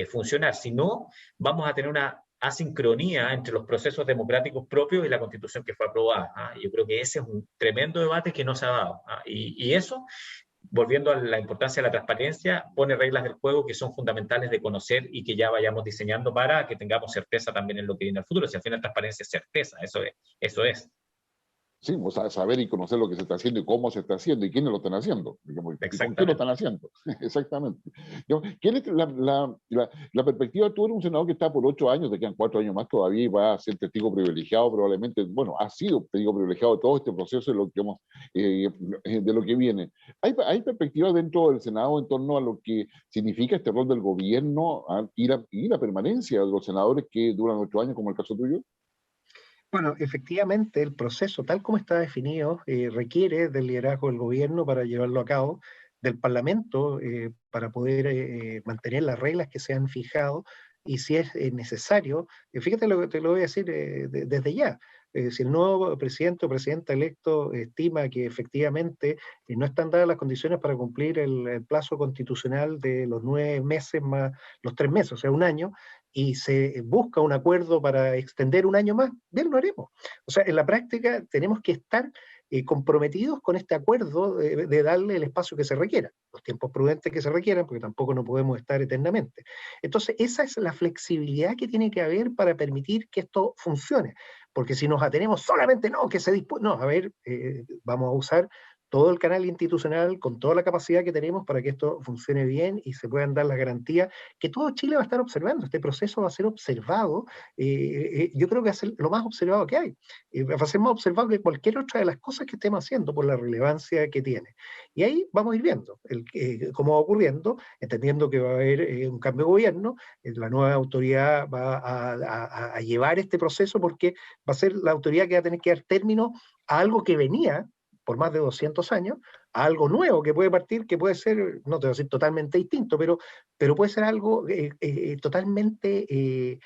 funcionar. Si no, vamos a tener una asincronía entre los procesos democráticos propios y la constitución que fue aprobada. Yo creo que ese es un tremendo debate que no se ha dado. Y eso, volviendo a la importancia de la transparencia, pone reglas del juego que son fundamentales de conocer y que ya vayamos diseñando para que tengamos certeza también en lo que viene al futuro. Si al final transparencia es certeza, eso es. Sí, pues saber y conocer lo que se está haciendo y cómo se está haciendo y quiénes lo están haciendo, y con qué lo están haciendo. Exactamente. ¿Quién es la perspectiva? Tú eres un senador que está por 8 años, te quedan 4 años más todavía y va a ser testigo privilegiado probablemente, bueno, ha sido testigo privilegiado de todo este proceso de lo que viene. ¿Hay perspectivas dentro del Senado en torno a lo que significa este rol del gobierno y la permanencia de los senadores que duran 8 años, como el caso tuyo? Bueno, efectivamente, el proceso, tal como está definido, requiere del liderazgo del gobierno para llevarlo a cabo, del Parlamento para poder mantener las reglas que se han fijado, y si es necesario, fíjate lo que te lo voy a decir desde ya. Si el nuevo presidente o presidenta electo estima que efectivamente no están dadas las condiciones para cumplir el plazo constitucional de los 9 meses más los 3 meses, o sea, un año, y se busca un acuerdo para extender un año más, bien lo haremos. O sea, en la práctica tenemos que estar comprometidos con este acuerdo de darle el espacio que se requiera, los tiempos prudentes que se requieran, porque tampoco no podemos estar eternamente. Entonces, esa es la flexibilidad que tiene que haber para permitir que esto funcione, porque si nos atenemos solamente, no, que se dispone, no, a ver, vamos a usar todo el canal institucional con toda la capacidad que tenemos para que esto funcione bien y se puedan dar las garantías que todo Chile va a estar observando. Este proceso va a ser observado, yo creo que va a ser lo más observado que hay. Va a ser más observado que cualquier otra de las cosas que estemos haciendo por la relevancia que tiene. Y ahí vamos a ir viendo cómo va ocurriendo, entendiendo que va a haber un cambio de gobierno, la nueva autoridad va a llevar este proceso porque va a ser la autoridad que va a tener que dar término a algo que venía por más de 200 años, a algo nuevo que puede partir, que puede ser, no te voy a decir totalmente distinto, pero puede ser algo totalmente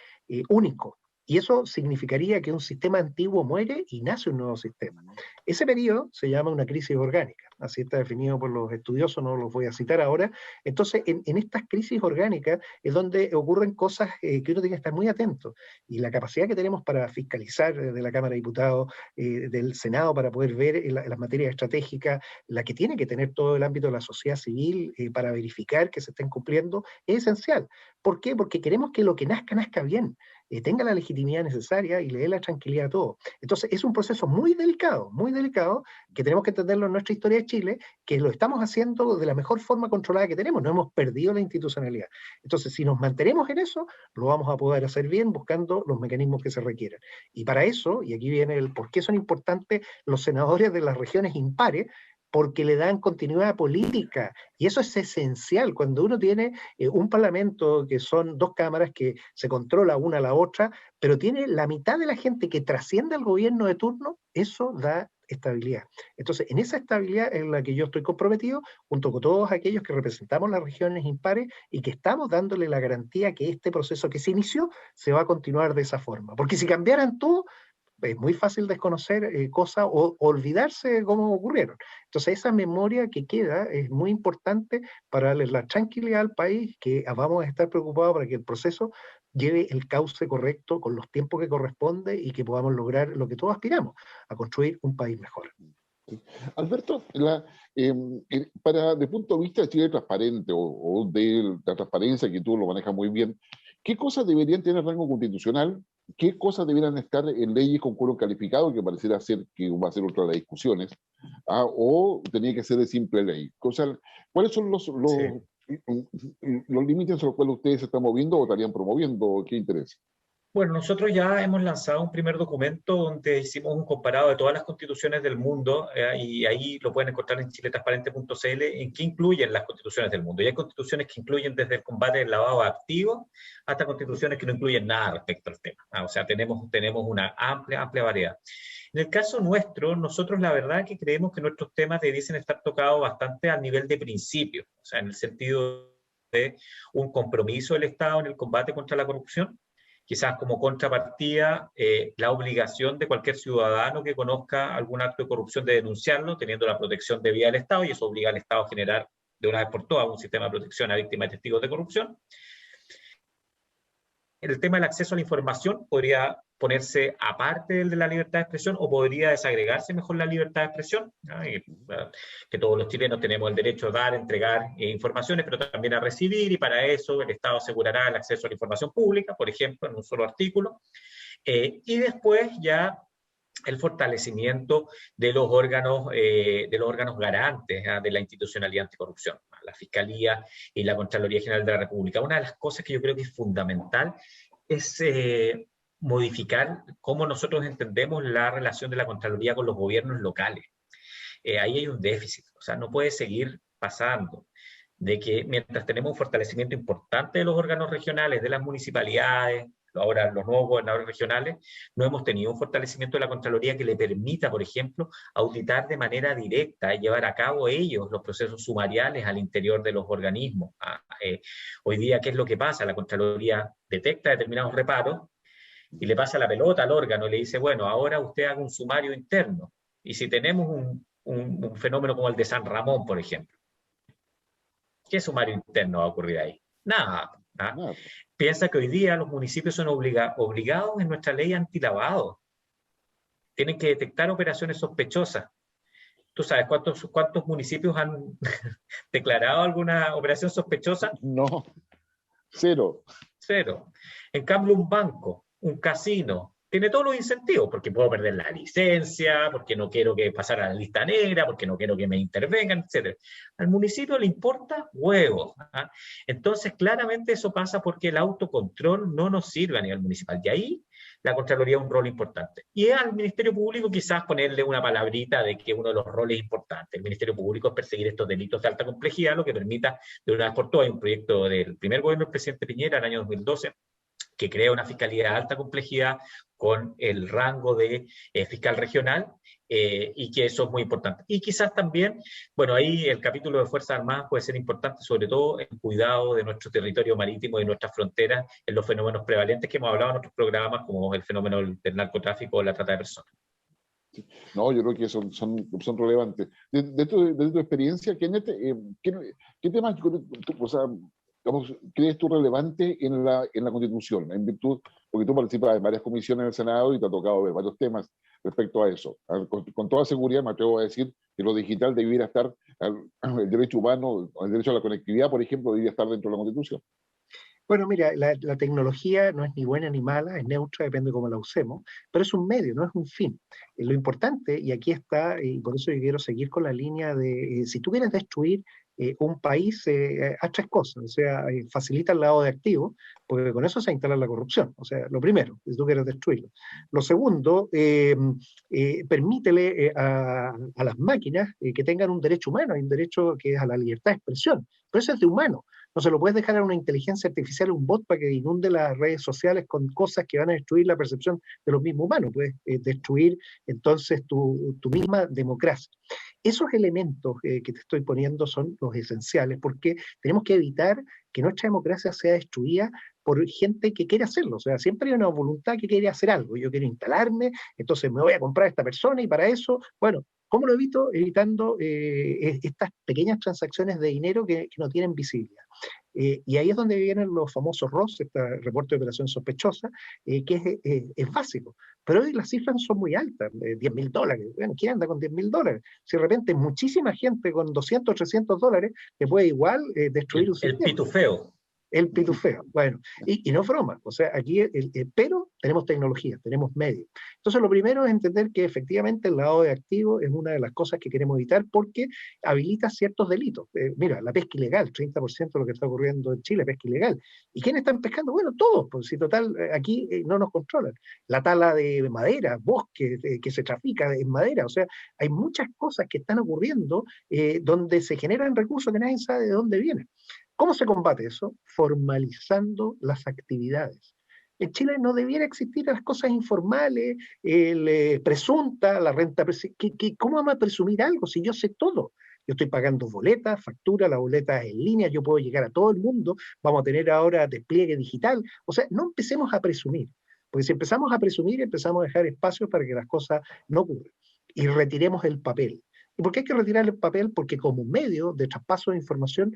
único. Y eso significaría que un sistema antiguo muere y nace un nuevo sistema. Ese periodo se llama una crisis orgánica, así está definido por los estudiosos, no los voy a citar ahora. Entonces, en estas crisis orgánicas es donde ocurren cosas que uno tiene que estar muy atento. Y la capacidad que tenemos para fiscalizar de la Cámara de Diputados, del Senado, para poder ver las materias estratégicas, la que tiene que tener todo el ámbito de la sociedad civil para verificar que se estén cumpliendo, es esencial. ¿Por qué? Porque queremos que lo que nazca, nazca bien. Tenga la legitimidad necesaria y le dé la tranquilidad a todo. Entonces, es un proceso muy delicado, que tenemos que entenderlo en nuestra historia de Chile, que lo estamos haciendo de la mejor forma controlada que tenemos, no hemos perdido la institucionalidad. Entonces, si nos mantenemos en eso, lo vamos a poder hacer bien buscando los mecanismos que se requieran. Y para eso, y aquí viene el por qué son importantes los senadores de las regiones impares, porque le dan continuidad política. Y eso es esencial. Cuando uno tiene un parlamento que son dos cámaras que se controla una a la otra, pero tiene la mitad de la gente que trasciende al gobierno de turno, eso da estabilidad. Entonces, en esa estabilidad en la que yo estoy comprometido, junto con todos aquellos que representamos las regiones impares y que estamos dándole la garantía que este proceso que se inició se va a continuar de esa forma. Porque si cambiaran todo, es muy fácil desconocer cosas o olvidarse de cómo ocurrieron. Entonces, esa memoria que queda es muy importante para darle la tranquilidad al país, que vamos a estar preocupados para que el proceso lleve el cauce correcto, con los tiempos que corresponde y que podamos lograr lo que todos aspiramos, a construir un país mejor. Alberto, desde el punto de vista de Chile transparente o de la transparencia, que tú lo manejas muy bien, ¿qué cosas deberían tener rango constitucional? ¿Qué cosas deberían estar en leyes con quórum calificado, que pareciera ser que va a ser otra de las discusiones, o tenía que ser de simple ley? ¿Cuáles son los límites a los cuales ustedes se están moviendo o estarían promoviendo? ¿Qué interés? Bueno, nosotros ya hemos lanzado un primer documento donde hicimos un comparado de todas las constituciones del mundo, y ahí lo pueden encontrar en chiletransparente.cl, en qué incluyen las constituciones del mundo. Y hay constituciones que incluyen desde el combate del lavado activo hasta constituciones que no incluyen nada respecto al tema. O sea, tenemos una amplia variedad. En el caso nuestro, nosotros la verdad que creemos que nuestros temas debiesen estar tocados bastante al nivel de principio, o sea, en el sentido de un compromiso del Estado en el combate contra la corrupción, quizás como contrapartida, la obligación de cualquier ciudadano que conozca algún acto de corrupción de denunciarlo, teniendo la protección debida del Estado, y eso obliga al Estado a generar de una vez por todas un sistema de protección a víctimas y testigos de corrupción. El tema del acceso a la información podría ponerse aparte del de la libertad de expresión, o podría desagregarse mejor la libertad de expresión, ¿no? Que todos los chilenos tenemos el derecho a dar, entregar informaciones, pero también a recibir, y para eso el Estado asegurará el acceso a la información pública, por ejemplo, en un solo artículo. Y después ya el fortalecimiento de los órganos garantes de la institucionalidad anticorrupción, la Fiscalía y la Contraloría General de la República. Una de las cosas que yo creo que es fundamental es modificar cómo nosotros entendemos la relación de la Contraloría con los gobiernos locales. Ahí hay un déficit, o sea, no puede seguir pasando de que mientras tenemos un fortalecimiento importante de los órganos regionales, de las municipalidades, ahora los nuevos gobernadores regionales, no hemos tenido un fortalecimiento de la Contraloría que le permita, por ejemplo, auditar de manera directa y llevar a cabo ellos los procesos sumariales al interior de los organismos. Hoy día, ¿qué es lo que pasa? La Contraloría detecta determinados reparos y le pasa la pelota al órgano y le dice, bueno, ahora usted haga un sumario interno. Y si tenemos un fenómeno como el de San Ramón, por ejemplo, ¿qué sumario interno va a ocurrir ahí? Nada. Nada. Piensa que hoy día los municipios son obligados en nuestra ley antilavado. Tienen que detectar operaciones sospechosas. ¿Tú sabes cuántos municipios han declarado alguna operación sospechosa? No, cero. Cero. En cambio, un banco, un casino, tiene todos los incentivos, porque puedo perder la licencia, porque no quiero que pasara a la lista negra, porque no quiero que me intervengan, etc. Al municipio le importa huevos. Entonces, claramente eso pasa porque el autocontrol no nos sirve a nivel municipal. Y ahí la Contraloría es un rol importante. Y al Ministerio Público quizás ponerle una palabrita de que uno de los roles importantes. El Ministerio Público es perseguir estos delitos de alta complejidad, lo que permita de una vez por todas. Hay un proyecto del primer gobierno del presidente Piñera, en el año 2012, que crea una fiscalía de alta complejidad con el rango de fiscal regional, y que eso es muy importante. Y quizás también, bueno, ahí el capítulo de Fuerzas Armadas puede ser importante, sobre todo en cuidado de nuestro territorio marítimo y de nuestras fronteras, en los fenómenos prevalentes que hemos hablado en otros programas, como el fenómeno del narcotráfico o la trata de personas. No, yo creo que son relevantes. De tu experiencia, Kenneth, ¿qué temas o sea, digamos, crees tú relevante en la Constitución? En virtud, porque tú participas en varias comisiones en el Senado y te ha tocado ver varios temas respecto a eso. Con toda seguridad me atrevo a decir que lo digital debiera estar, el derecho humano, el derecho a la conectividad, por ejemplo, debería estar dentro de la Constitución. Bueno, mira, la tecnología no es ni buena ni mala, es neutra, depende de cómo la usemos, pero es un medio, no es un fin. Lo importante, y aquí está, y por eso yo quiero seguir con la línea de, si tú quieres destruir un país, haz tres cosas, o sea, facilita el lavado de activos, porque con eso se instala la corrupción, o sea, lo primero, si tú quieres destruirlo. Lo segundo, permítele a las máquinas que tengan un derecho humano, hay un derecho que es a la libertad de expresión, pero eso es de humano. No se lo puedes dejar a una inteligencia artificial, un bot, para que inunde las redes sociales con cosas que van a destruir la percepción de los mismos humanos. Puedes destruir entonces tu misma democracia. Esos elementos que te estoy poniendo son los esenciales, porque tenemos que evitar que nuestra democracia sea destruida por gente que quiere hacerlo. O sea, siempre hay una voluntad que quiere hacer algo. Yo quiero instalarme, entonces me voy a comprar a esta persona y para eso, bueno, ¿cómo lo evito? Evitando estas pequeñas transacciones de dinero que no tienen visibilidad. Y ahí es donde vienen los famosos ROS, este reporte de operación sospechosa, que es básico. Pero hoy las cifras son muy altas, $10.000. Bueno, ¿quién anda con $10.000? Si de repente muchísima gente con 200, $300 te puede igual destruir un sistema. El pitufeo. El pitufeo. Bueno, y no es broma. O sea, aquí, pero tenemos tecnología, tenemos medios. Entonces, lo primero es entender que efectivamente el lavado de activos es una de las cosas que queremos evitar porque habilita ciertos delitos. Mira, la pesca ilegal, 30% de lo que está ocurriendo en Chile, pesca ilegal. ¿Y quiénes están pescando? Bueno, todos, pues si total, aquí no nos controlan. La tala de madera, bosques que se trafica en madera. O sea, hay muchas cosas que están ocurriendo donde se generan recursos que nadie sabe de dónde vienen. ¿Cómo se combate eso? Formalizando las actividades. En Chile no debiera existir las cosas informales, presunta, la renta. ¿Cómo vamos a presumir algo si yo sé todo? Yo estoy pagando boletas, factura, la boleta es en línea, yo puedo llegar a todo el mundo, vamos a tener ahora despliegue digital. O sea, no empecemos a presumir, porque si empezamos a presumir, empezamos a dejar espacios para que las cosas no ocurran. Y retiremos el papel. ¿Y por qué hay que retirar el papel? Porque como medio de traspaso de información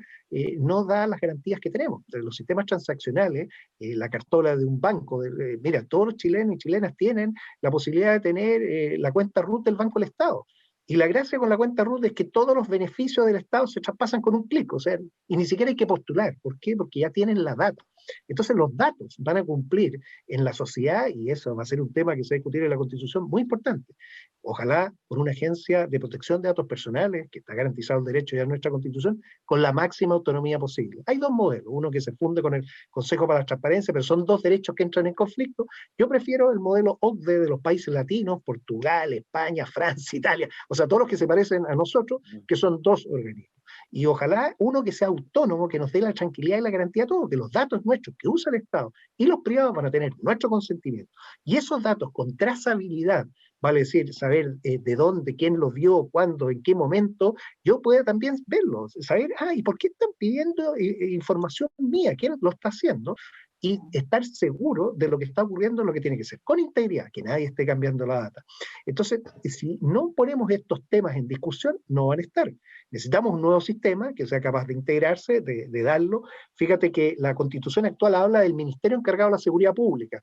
no da las garantías que tenemos. De los sistemas transaccionales, la cartola de un banco, mira, todos los chilenos y chilenas tienen la posibilidad de tener la cuenta RUT del Banco del Estado. Y la gracia con la cuenta RUT es que todos los beneficios del Estado se traspasan con un clic, o sea, y ni siquiera hay que postular. ¿Por qué? Porque ya tienen la data. Entonces los datos van a cumplir en la sociedad, y eso va a ser un tema que se va a discutir en la Constitución muy importante. Ojalá por una agencia de protección de datos personales, que está garantizado el derecho ya en nuestra Constitución, con la máxima autonomía posible. Hay dos modelos, uno que se funde con el Consejo para la Transparencia, pero son dos derechos que entran en conflicto. Yo prefiero el modelo OCDE de los países latinos, Portugal, España, Francia, Italia, o sea, todos los que se parecen a nosotros, que son dos organismos. Y ojalá uno que sea autónomo, que nos dé la tranquilidad y la garantía a todos, que los datos nuestros que usa el Estado y los privados van a tener nuestro consentimiento. Y esos datos con trazabilidad, vale decir, saber de dónde, quién los vio, cuándo, en qué momento, yo pueda también verlos, saber, ¿y por qué están pidiendo información mía? ¿Quién lo está haciendo? Y estar seguro de lo que está ocurriendo, lo que tiene que ser, con integridad, que nadie esté cambiando la data. Entonces, si no ponemos estos temas en discusión, no van a estar. Necesitamos un nuevo sistema que sea capaz de integrarse, de darlo. Fíjate que la Constitución actual habla del Ministerio encargado de la Seguridad Pública.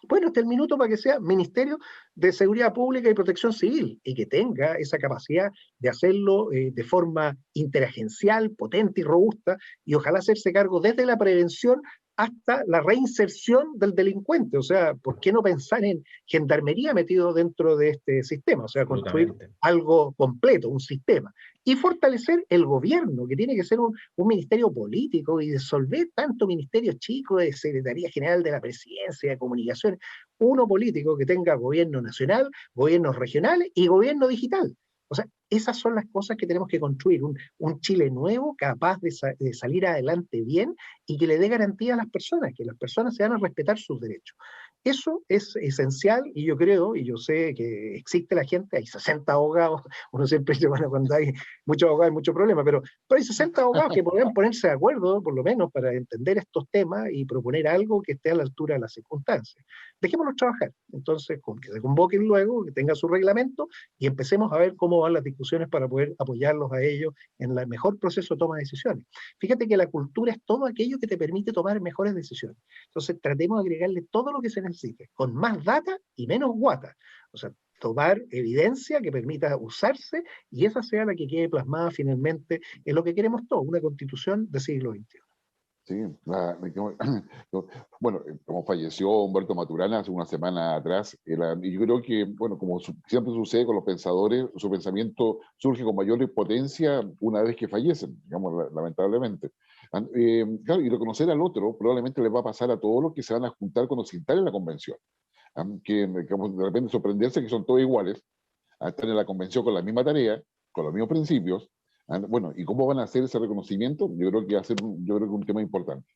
Bueno, este es el minuto para que sea Ministerio de Seguridad Pública y Protección Civil y que tenga esa capacidad de hacerlo de forma interagencial, potente y robusta, y ojalá hacerse cargo desde la prevención hasta la reinserción del delincuente. O sea, ¿por qué no pensar en gendarmería metido dentro de este sistema? O sea, construir algo completo, un sistema. Y fortalecer el gobierno, que tiene que ser un ministerio político, y disolver tanto ministerio chico de Secretaría General de la Presidencia, de Comunicaciones, uno político que tenga gobierno nacional, gobiernos regionales y gobierno digital. O sea, Esas son las cosas que tenemos que construir, un Chile nuevo capaz de salir adelante bien y que le dé garantía a las personas, que las personas se van a respetar sus derechos. Eso es esencial y yo creo, y yo sé que existe la gente, hay 60 abogados, uno siempre dice, bueno, cuando hay muchos abogados hay muchos problemas, pero hay 60 abogados que podrían ponerse de acuerdo, por lo menos, para entender estos temas y proponer algo que esté a la altura de las circunstancias. Dejémoslos trabajar, entonces, que se convoquen luego, que tengan su reglamento y empecemos a ver cómo van las discusiones para poder apoyarlos a ellos en el mejor proceso de toma de decisiones. Fíjate que la cultura es todo aquello que te permite tomar mejores decisiones. Entonces, tratemos de agregarle todo lo que se necesite, con más data y menos guata. O sea, tomar evidencia que permita usarse y esa sea la que quede plasmada finalmente en lo que queremos todos, una constitución del siglo XXI. Sí, bueno, como falleció Humberto Maturana hace una semana atrás, y yo creo que, bueno, como siempre sucede con los pensadores, su pensamiento surge con mayor potencia una vez que fallecen, digamos, lamentablemente. Claro, y reconocer al otro probablemente les va a pasar a todos los que se van a juntar cuando se instale la convención. Que de repente sorprenderse que son todos iguales, a estar en la convención con la misma tarea, con los mismos principios. Bueno, ¿y cómo van a hacer ese reconocimiento? Yo creo que va a ser un tema importante.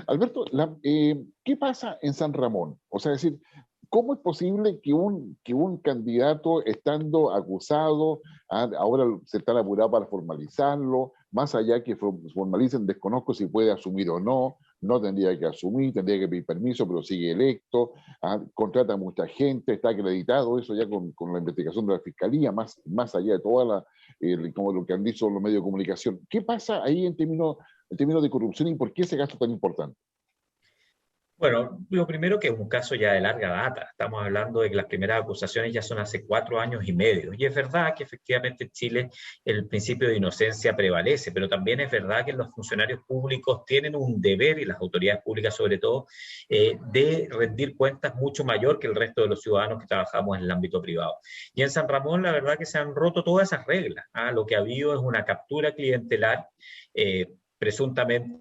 Alberto, ¿qué pasa en San Ramón? O sea, es decir, ¿cómo es posible que un candidato, estando acusado, ahora se está apurado para formalizarlo, más allá que formalicen, desconozco si puede asumir o no, no tendría que asumir, tendría que pedir permiso, pero sigue electo, contrata a mucha gente, está acreditado, eso ya con la investigación de la Fiscalía, más allá de toda como lo que han dicho los medios de comunicación? ¿Qué pasa ahí en términos de corrupción y por qué ese gasto tan importante? Bueno, lo primero que es un caso ya de larga data. Estamos hablando de que las primeras acusaciones ya son hace 4 años y medio. Y es verdad que efectivamente en Chile el principio de inocencia prevalece, pero también es verdad que los funcionarios públicos tienen un deber, y las autoridades públicas sobre todo, de rendir cuentas mucho mayor que el resto de los ciudadanos que trabajamos en el ámbito privado. Y en San Ramón la verdad que se han roto todas esas reglas. Lo que ha habido es una captura clientelar presuntamente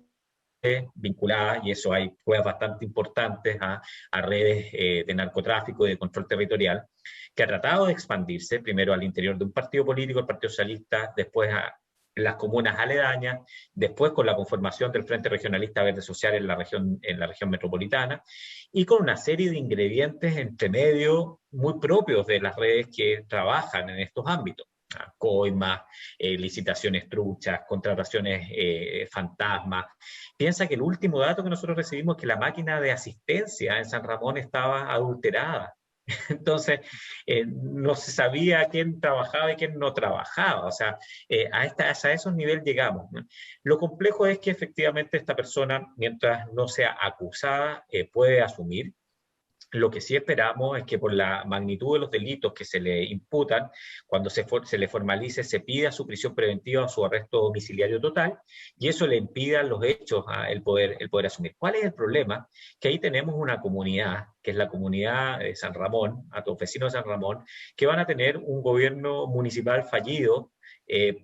vinculadas, y eso hay pruebas bastante importantes a redes de narcotráfico y de control territorial, que ha tratado de expandirse primero al interior de un partido político, el Partido Socialista, después a las comunas aledañas, después con la conformación del Frente Regionalista Verde Social en la región metropolitana, y con una serie de ingredientes entre medio muy propios de las redes que trabajan en estos ámbitos. Coimas, licitaciones truchas, contrataciones fantasmas. Piensa que el último dato que nosotros recibimos es que la máquina de asistencia en San Ramón estaba adulterada. Entonces, no se sabía quién trabajaba y quién no trabajaba. O sea, a esos niveles llegamos, ¿no? Lo complejo es que efectivamente esta persona, mientras no sea acusada, puede asumir. Lo que sí esperamos es que por la magnitud de los delitos que se le imputan, cuando se le formalice, se pida su prisión preventiva o su arresto domiciliario total, y eso le impida los hechos el poder asumir. ¿Cuál es el problema? Que ahí tenemos una comunidad, que es la comunidad de San Ramón, a los vecinos de San Ramón, que van a tener un gobierno municipal fallido,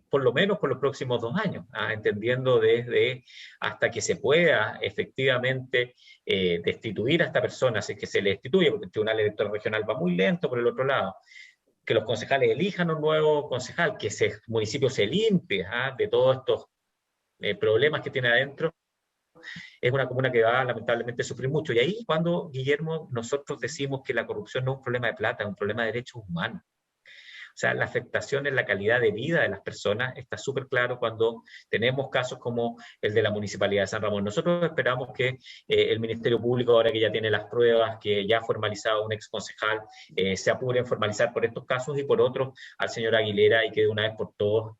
por lo menos por los próximos 2 años, entendiendo desde hasta que se pueda efectivamente destituir a esta persona, si es que se le destituye, porque el Tribunal Electoral Regional va muy lento por el otro lado, que los concejales elijan un nuevo concejal, que ese municipio se limpie de todos estos problemas que tiene adentro. Es una comuna que va lamentablemente a sufrir mucho. Y ahí cuando, Guillermo, nosotros decimos que la corrupción no es un problema de plata, es un problema de derechos humanos. O sea, la afectación en la calidad de vida de las personas está súper claro cuando tenemos casos como el de la Municipalidad de San Ramón. Nosotros esperamos que el Ministerio Público, ahora que ya tiene las pruebas, que ya ha formalizado un exconcejal, se apure en formalizar por estos casos y por otros al señor Aguilera, y que de una vez por todos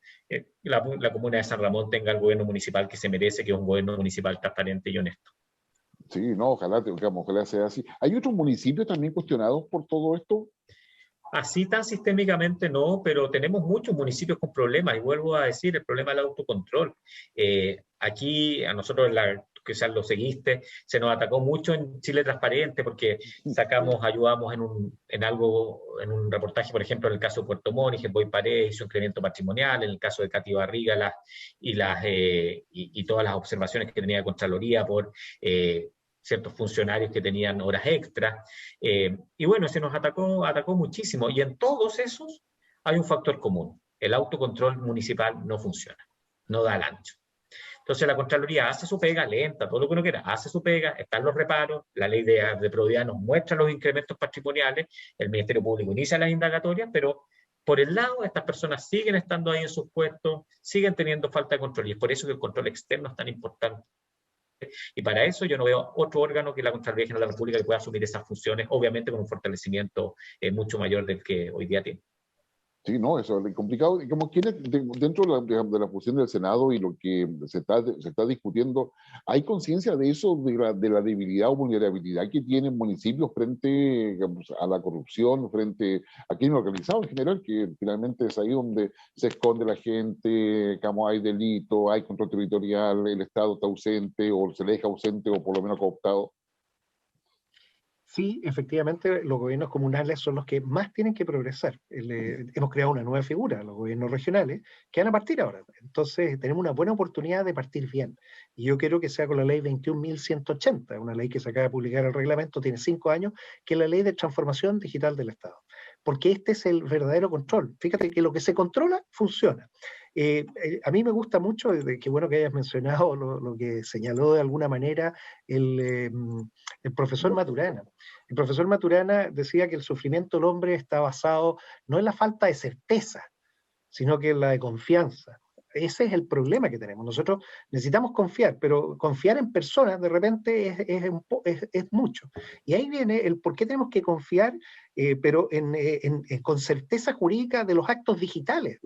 la comuna de San Ramón tenga el gobierno municipal que se merece, que es un gobierno municipal transparente y honesto. Sí, no, ojalá sea así. ¿Hay otros municipios también cuestionados por todo esto? Así tan sistémicamente no, pero tenemos muchos municipios con problemas, y vuelvo a decir, el problema del autocontrol. Aquí a nosotros, quizás lo seguiste, se nos atacó mucho en Chile Transparente porque ayudamos en un reportaje, por ejemplo, en el caso de Puerto Montt, Boy Paredes hizo incremento patrimonial, en el caso de Katy Barriga y todas las observaciones que tenía de Contraloría por ciertos funcionarios que tenían horas extras, y bueno, se nos atacó muchísimo, y en todos esos hay un factor común. el autocontrol municipal no funciona, no da el ancho. Entonces la Contraloría hace su pega, lenta, todo lo que uno quiera, hace su pega, están los reparos, la ley de probidad nos muestra los incrementos patrimoniales, el Ministerio Público inicia las indagatorias, pero por el lado, estas personas siguen estando ahí en sus puestos, siguen teniendo falta de control, y es por eso que el control externo es tan importante. Y para eso yo no veo otro órgano que la Contraloría General de la República que pueda asumir esas funciones, obviamente con un fortalecimiento mucho mayor del que hoy día tiene. Sí, no, eso es complicado. Y como quienes, dentro de la función del Senado y lo que se está discutiendo, ¿hay conciencia de eso, de la debilidad o vulnerabilidad que tienen municipios frente, digamos, a la corrupción, frente a crimen organizado en general, que finalmente es ahí donde se esconde la gente, como hay delito, hay control territorial, el Estado está ausente o se le deja ausente o por lo menos cooptado? Sí, efectivamente, los gobiernos comunales son los que más tienen que progresar. Hemos creado una nueva figura, los gobiernos regionales, que van a partir ahora. Entonces, tenemos una buena oportunidad de partir bien. Y yo quiero que sea con la ley 21.180, una ley que se acaba de publicar el reglamento, tiene 5 años, que es la ley de transformación digital del Estado. Porque este es el verdadero control. Fíjate que lo que se controla funciona. A mí me gusta mucho, qué bueno que hayas mencionado lo que señaló de alguna manera el profesor Maturana. El profesor Maturana decía que el sufrimiento del hombre está basado no en la falta de certeza, sino que en la de confianza. Ese es el problema que tenemos. Nosotros necesitamos confiar, pero confiar en personas de repente es mucho. Y ahí viene el por qué tenemos que confiar, pero con certeza jurídica de los actos digitales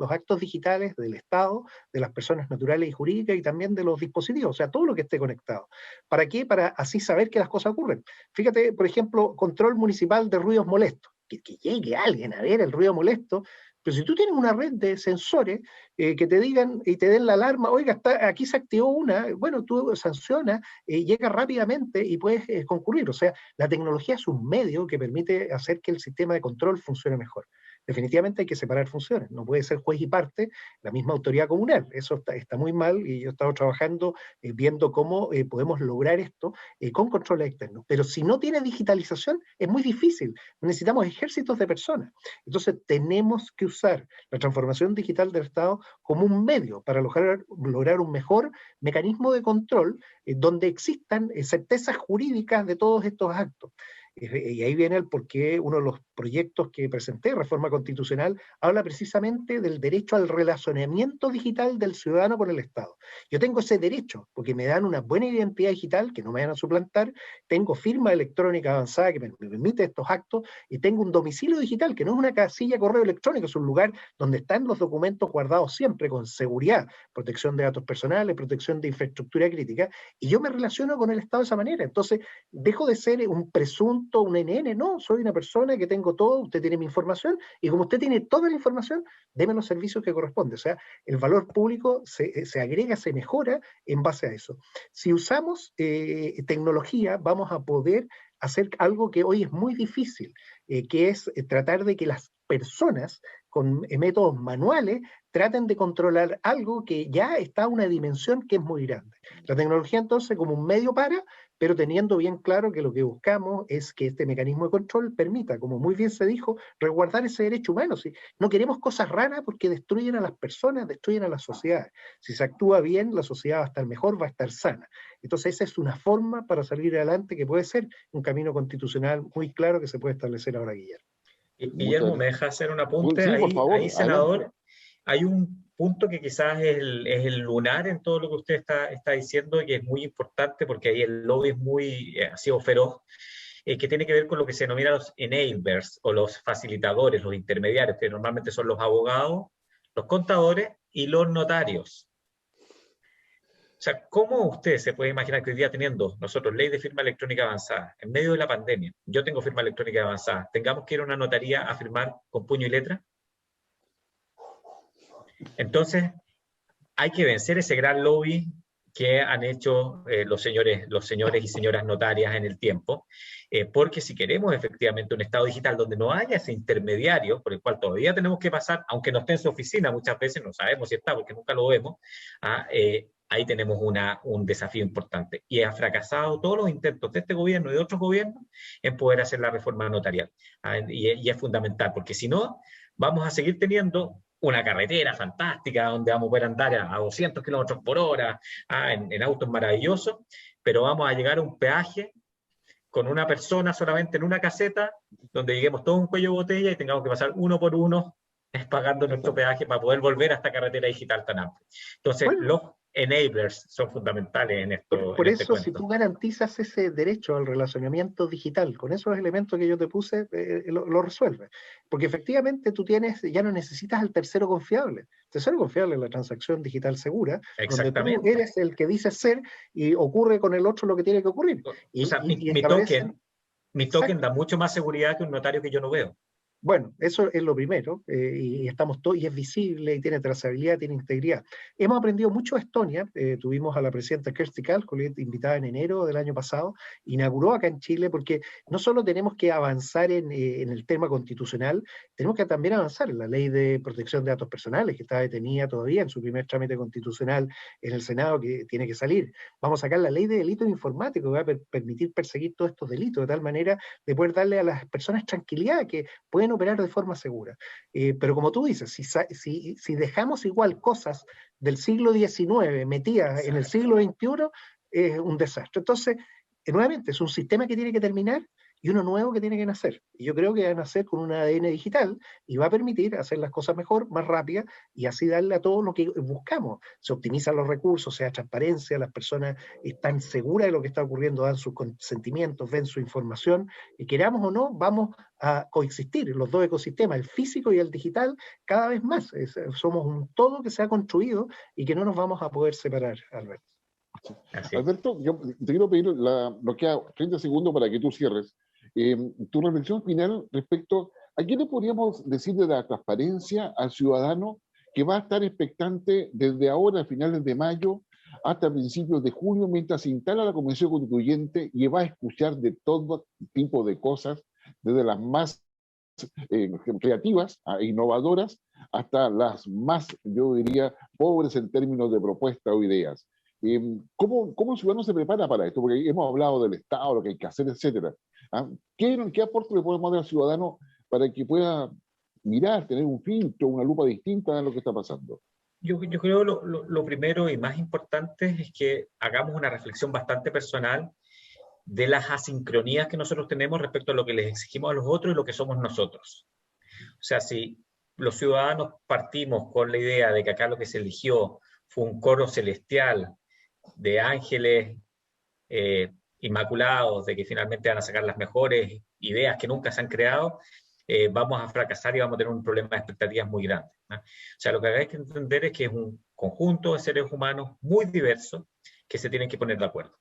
del Estado, de las personas naturales y jurídicas y también de los dispositivos, o sea, todo lo que esté conectado. ¿Para qué? Para así saber que las cosas ocurren. Fíjate, por ejemplo, control municipal de ruidos molestos. Que llegue alguien a ver el ruido molesto. Pero si tú tienes una red de sensores que te digan y te den la alarma, oiga, aquí se activó una, bueno, tú sancionas, llega rápidamente y puedes concurrir. O sea, la tecnología es un medio que permite hacer que el sistema de control funcione mejor. Definitivamente hay que separar funciones, no puede ser juez y parte la misma autoridad comunal, eso está muy mal y yo he estado trabajando viendo cómo podemos lograr esto con controles externos. Pero si no tiene digitalización es muy difícil, necesitamos ejércitos de personas. Entonces tenemos que usar la transformación digital del Estado como un medio para lograr un mejor mecanismo de control donde existan certezas jurídicas de todos estos actos. Y ahí viene el por qué uno de los proyectos que presenté, Reforma Constitucional, habla precisamente del derecho al relacionamiento digital del ciudadano con el Estado. Yo tengo ese derecho porque me dan una buena identidad digital que no me van a suplantar, tengo firma electrónica avanzada que me permite estos actos y tengo un domicilio digital que no es una casilla de correo electrónico, es un lugar donde están los documentos guardados siempre con seguridad, protección de datos personales, protección de infraestructura crítica, y yo me relaciono con el Estado de esa manera. Entonces, dejo de ser un presunto, un NN, no, soy una persona que tengo todo, usted tiene mi información, y como usted tiene toda la información, deme los servicios que corresponden. O sea, el valor público se agrega, se mejora en base a eso. Si usamos tecnología, vamos a poder hacer algo que hoy es muy difícil, que es tratar de que las personas con métodos manuales traten de controlar algo que ya está a una dimensión que es muy grande. La tecnología entonces como un medio pero teniendo bien claro que lo que buscamos es que este mecanismo de control permita, como muy bien se dijo, resguardar ese derecho humano. ¿Sí? No queremos cosas raras porque destruyen a las personas, destruyen a las sociedades. Si se actúa bien, la sociedad va a estar mejor, va a estar sana. Entonces esa es una forma para salir adelante que puede ser un camino constitucional muy claro que se puede establecer ahora, Guillermo. Guillermo, ¿me deja hacer un apunte? Sí, por favor, ahí, senador, hay un punto que quizás es el lunar en todo lo que usted está diciendo y que es muy importante porque ahí el lobby es muy, ha sido feroz, que tiene que ver con lo que se denomina los enablers o los facilitadores, los intermediarios, que normalmente son los abogados, los contadores y los notarios. O sea, ¿cómo usted se puede imaginar que hoy día teniendo nosotros ley de firma electrónica avanzada, en medio de la pandemia, yo tengo firma electrónica avanzada, tengamos que ir a una notaría a firmar con puño y letra? Entonces, hay que vencer ese gran lobby que han hecho los señores y señoras notarias en el tiempo, porque si queremos efectivamente un Estado digital donde no haya ese intermediario, por el cual todavía tenemos que pasar, aunque no esté en su oficina, muchas veces no sabemos si está porque nunca lo vemos, ahí tenemos un desafío importante. Y ha fracasado todos los intentos de este gobierno y de otros gobiernos en poder hacer la reforma notarial. Y es fundamental, porque si no, vamos a seguir teniendo una carretera fantástica donde vamos a poder andar a 200 kilómetros por hora, en autos maravillosos, pero vamos a llegar a un peaje con una persona solamente en una caseta, donde lleguemos todo un cuello de botella y tengamos que pasar uno por uno pagando nuestro peaje para poder volver a esta carretera digital tan amplia. Entonces, Bueno, los enablers son fundamentales en esto, por en este eso, si cuento. tú garantizas ese derecho al relacionamiento digital, con esos elementos que yo te puse, lo resuelves. Porque efectivamente tú ya no necesitas al tercero confiable. El tercero confiable es la transacción digital segura, donde tú Exactamente. eres el que dices ser y ocurre con el otro lo que tiene que ocurrir. O sea, mi establecen... token da mucho más seguridad que un notario que yo no veo. Bueno, eso es lo primero, y estamos todos, y es visible, y tiene trazabilidad, tiene integridad. Hemos aprendido mucho de Estonia, tuvimos a la presidenta Kersti Kalkulit invitada en enero del año pasado, inauguró acá en Chile, porque no solo tenemos que avanzar en el tema constitucional, tenemos que también avanzar en la ley de protección de datos personales, que está detenida todavía en su primer trámite constitucional en el Senado, que tiene que salir. Vamos a sacar la ley de delitos informáticos, que va a permitir perseguir todos estos delitos, de tal manera de poder darle a las personas tranquilidad, que pueden operar de forma segura. Pero como tú dices, si dejamos igual cosas del siglo XIX metidas en el siglo XXI, es un desastre. Entonces, nuevamente, es un sistema que tiene que terminar y uno nuevo que tiene que nacer. Y yo creo que va a nacer con un ADN digital y va a permitir hacer las cosas mejor, más rápidas, y así darle a todo lo que buscamos. Se optimizan los recursos, sea transparencia, las personas están seguras de lo que está ocurriendo, dan sus consentimientos, ven su información, y queramos o no, vamos a coexistir los dos ecosistemas, el físico y el digital, cada vez más. Somos un todo que se ha construido y que no nos vamos a poder separar, Alberto. Alberto, yo te quiero pedir, nos queda 30 segundos para que tú cierres. Tu reflexión final respecto a qué le podríamos decir de la transparencia al ciudadano que va a estar expectante desde ahora, a finales de mayo, hasta principios de junio, mientras se instala la Convención Constituyente y va a escuchar de todo tipo de cosas, desde las más creativas e innovadoras hasta las más, yo diría, pobres en términos de propuestas o ideas. ¿Cómo el ciudadano se prepara para esto? Porque hemos hablado del Estado, lo que hay que hacer, etcétera. ¿Qué aporte le podemos dar al ciudadano para que pueda mirar, tener un filtro, una lupa distinta de lo que está pasando? Yo creo lo primero y más importante es que hagamos una reflexión bastante personal de las asincronías que nosotros tenemos respecto a lo que les exigimos a los otros y lo que somos nosotros. O sea, si los ciudadanos partimos con la idea de que acá lo que se eligió fue un coro celestial de ángeles inmaculados, de que finalmente van a sacar las mejores ideas que nunca se han creado, vamos a fracasar y vamos a tener un problema de expectativas muy grande, ¿no? O sea, lo que hay que entender es que es un conjunto de seres humanos muy diversos que se tienen que poner de acuerdo.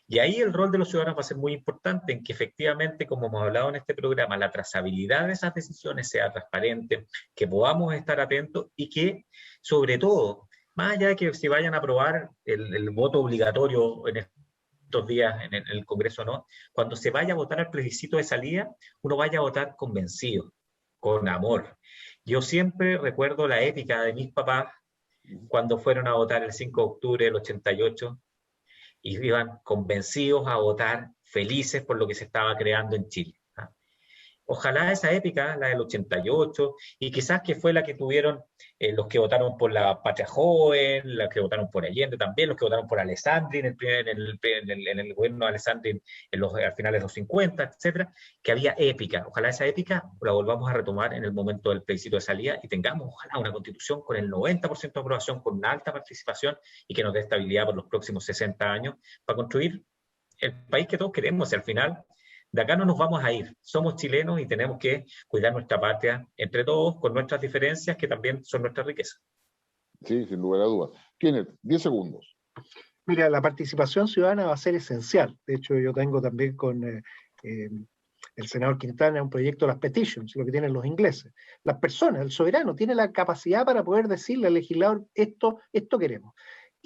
Y ahí el rol de los ciudadanos va a ser muy importante en que efectivamente, como hemos hablado en este programa, la trazabilidad de esas decisiones sea transparente, que podamos estar atentos y que, sobre todo, más allá de que si vayan a aprobar el voto obligatorio en estos días en el Congreso o no, cuando se vaya a votar al plebiscito de salida, uno vaya a votar convencido, con amor. Yo siempre recuerdo la épica de mis papás cuando fueron a votar el 5 de octubre del 88 y iban convencidos a votar, felices por lo que se estaba creando en Chile. Ojalá esa épica, la del 88, y quizás que fue la que tuvieron los que votaron por la Patria Joven, los que votaron por Allende también, los que votaron por Alessandri en el gobierno de Alessandri a finales de los 50, etcétera, que había épica. Ojalá esa épica la volvamos a retomar en el momento del plebiscito de salida y tengamos, ojalá, una constitución con el 90% de aprobación, con una alta participación y que nos dé estabilidad por los próximos 60 años para construir el país que todos queremos. Y al final, de acá no nos vamos a ir. Somos chilenos y tenemos que cuidar nuestra patria entre todos, con nuestras diferencias, que también son nuestra riqueza. Sí, sin lugar a dudas. Kenneth, 10 segundos. Mira, la participación ciudadana va a ser esencial. De hecho, yo tengo también con el senador Quintana un proyecto de las petitions, lo que tienen los ingleses. Las personas, el soberano, tiene la capacidad para poder decirle al legislador, esto queremos.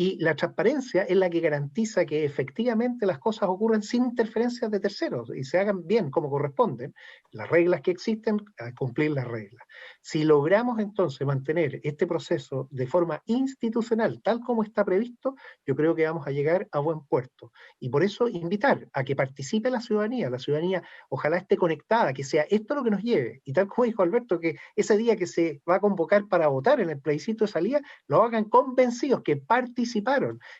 Y la transparencia es la que garantiza que efectivamente las cosas ocurren sin interferencias de terceros y se hagan bien como corresponden, las reglas que existen, a cumplir las reglas. Si logramos entonces mantener este proceso de forma institucional, tal como está previsto, yo creo que vamos a llegar a buen puerto. Y por eso invitar a que participe la ciudadanía ojalá esté conectada, que sea esto lo que nos lleve. Y tal como dijo Alberto, que ese día que se va a convocar para votar en el plebiscito de salida, lo hagan convencidos, que participaron,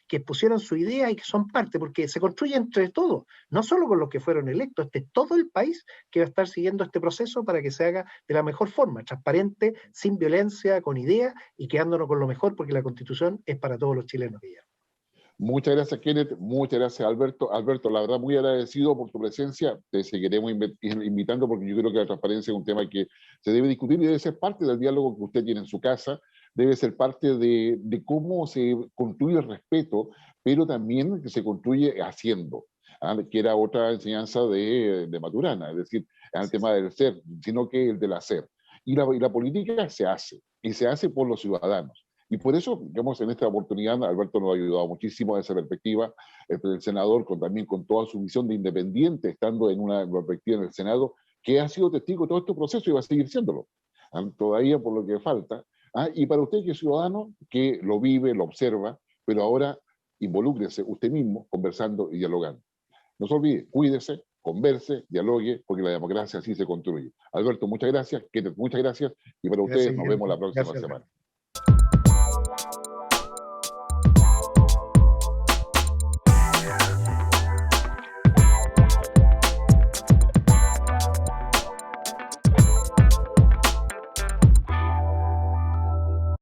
que pusieron su idea y que son parte, porque se construye entre todos, no solo con los que fueron electos, todo el país que va a estar siguiendo este proceso para que se haga de la mejor forma, transparente, sin violencia, con ideas y quedándonos con lo mejor, porque la Constitución es para todos los chilenos. Muchas gracias, Kenneth. Muchas gracias, Alberto. Alberto, la verdad, muy agradecido por tu presencia. Te seguiremos invitando porque yo creo que la transparencia es un tema que se debe discutir y debe ser parte del diálogo que usted tiene en su casa. Debe ser parte de cómo se construye el respeto, pero también que se construye haciendo, que era otra enseñanza de Maturana, es decir, el tema del ser, sino que el del hacer. Y la política se hace, y se hace por los ciudadanos. Y por eso, digamos, en esta oportunidad, Alberto nos ha ayudado muchísimo a esa perspectiva. El senador, también con toda su visión de independiente, estando en una perspectiva en el Senado, que ha sido testigo de todo este proceso y va a seguir siéndolo, todavía por lo que falta. Y para usted que es ciudadano, que lo vive, lo observa, pero ahora involúcrese usted mismo conversando y dialogando. No se olvide, cuídese, converse, dialogue, porque la democracia así se construye. Alberto, muchas gracias. Kenneth, muchas gracias. Y para ustedes, nos vemos la próxima semana.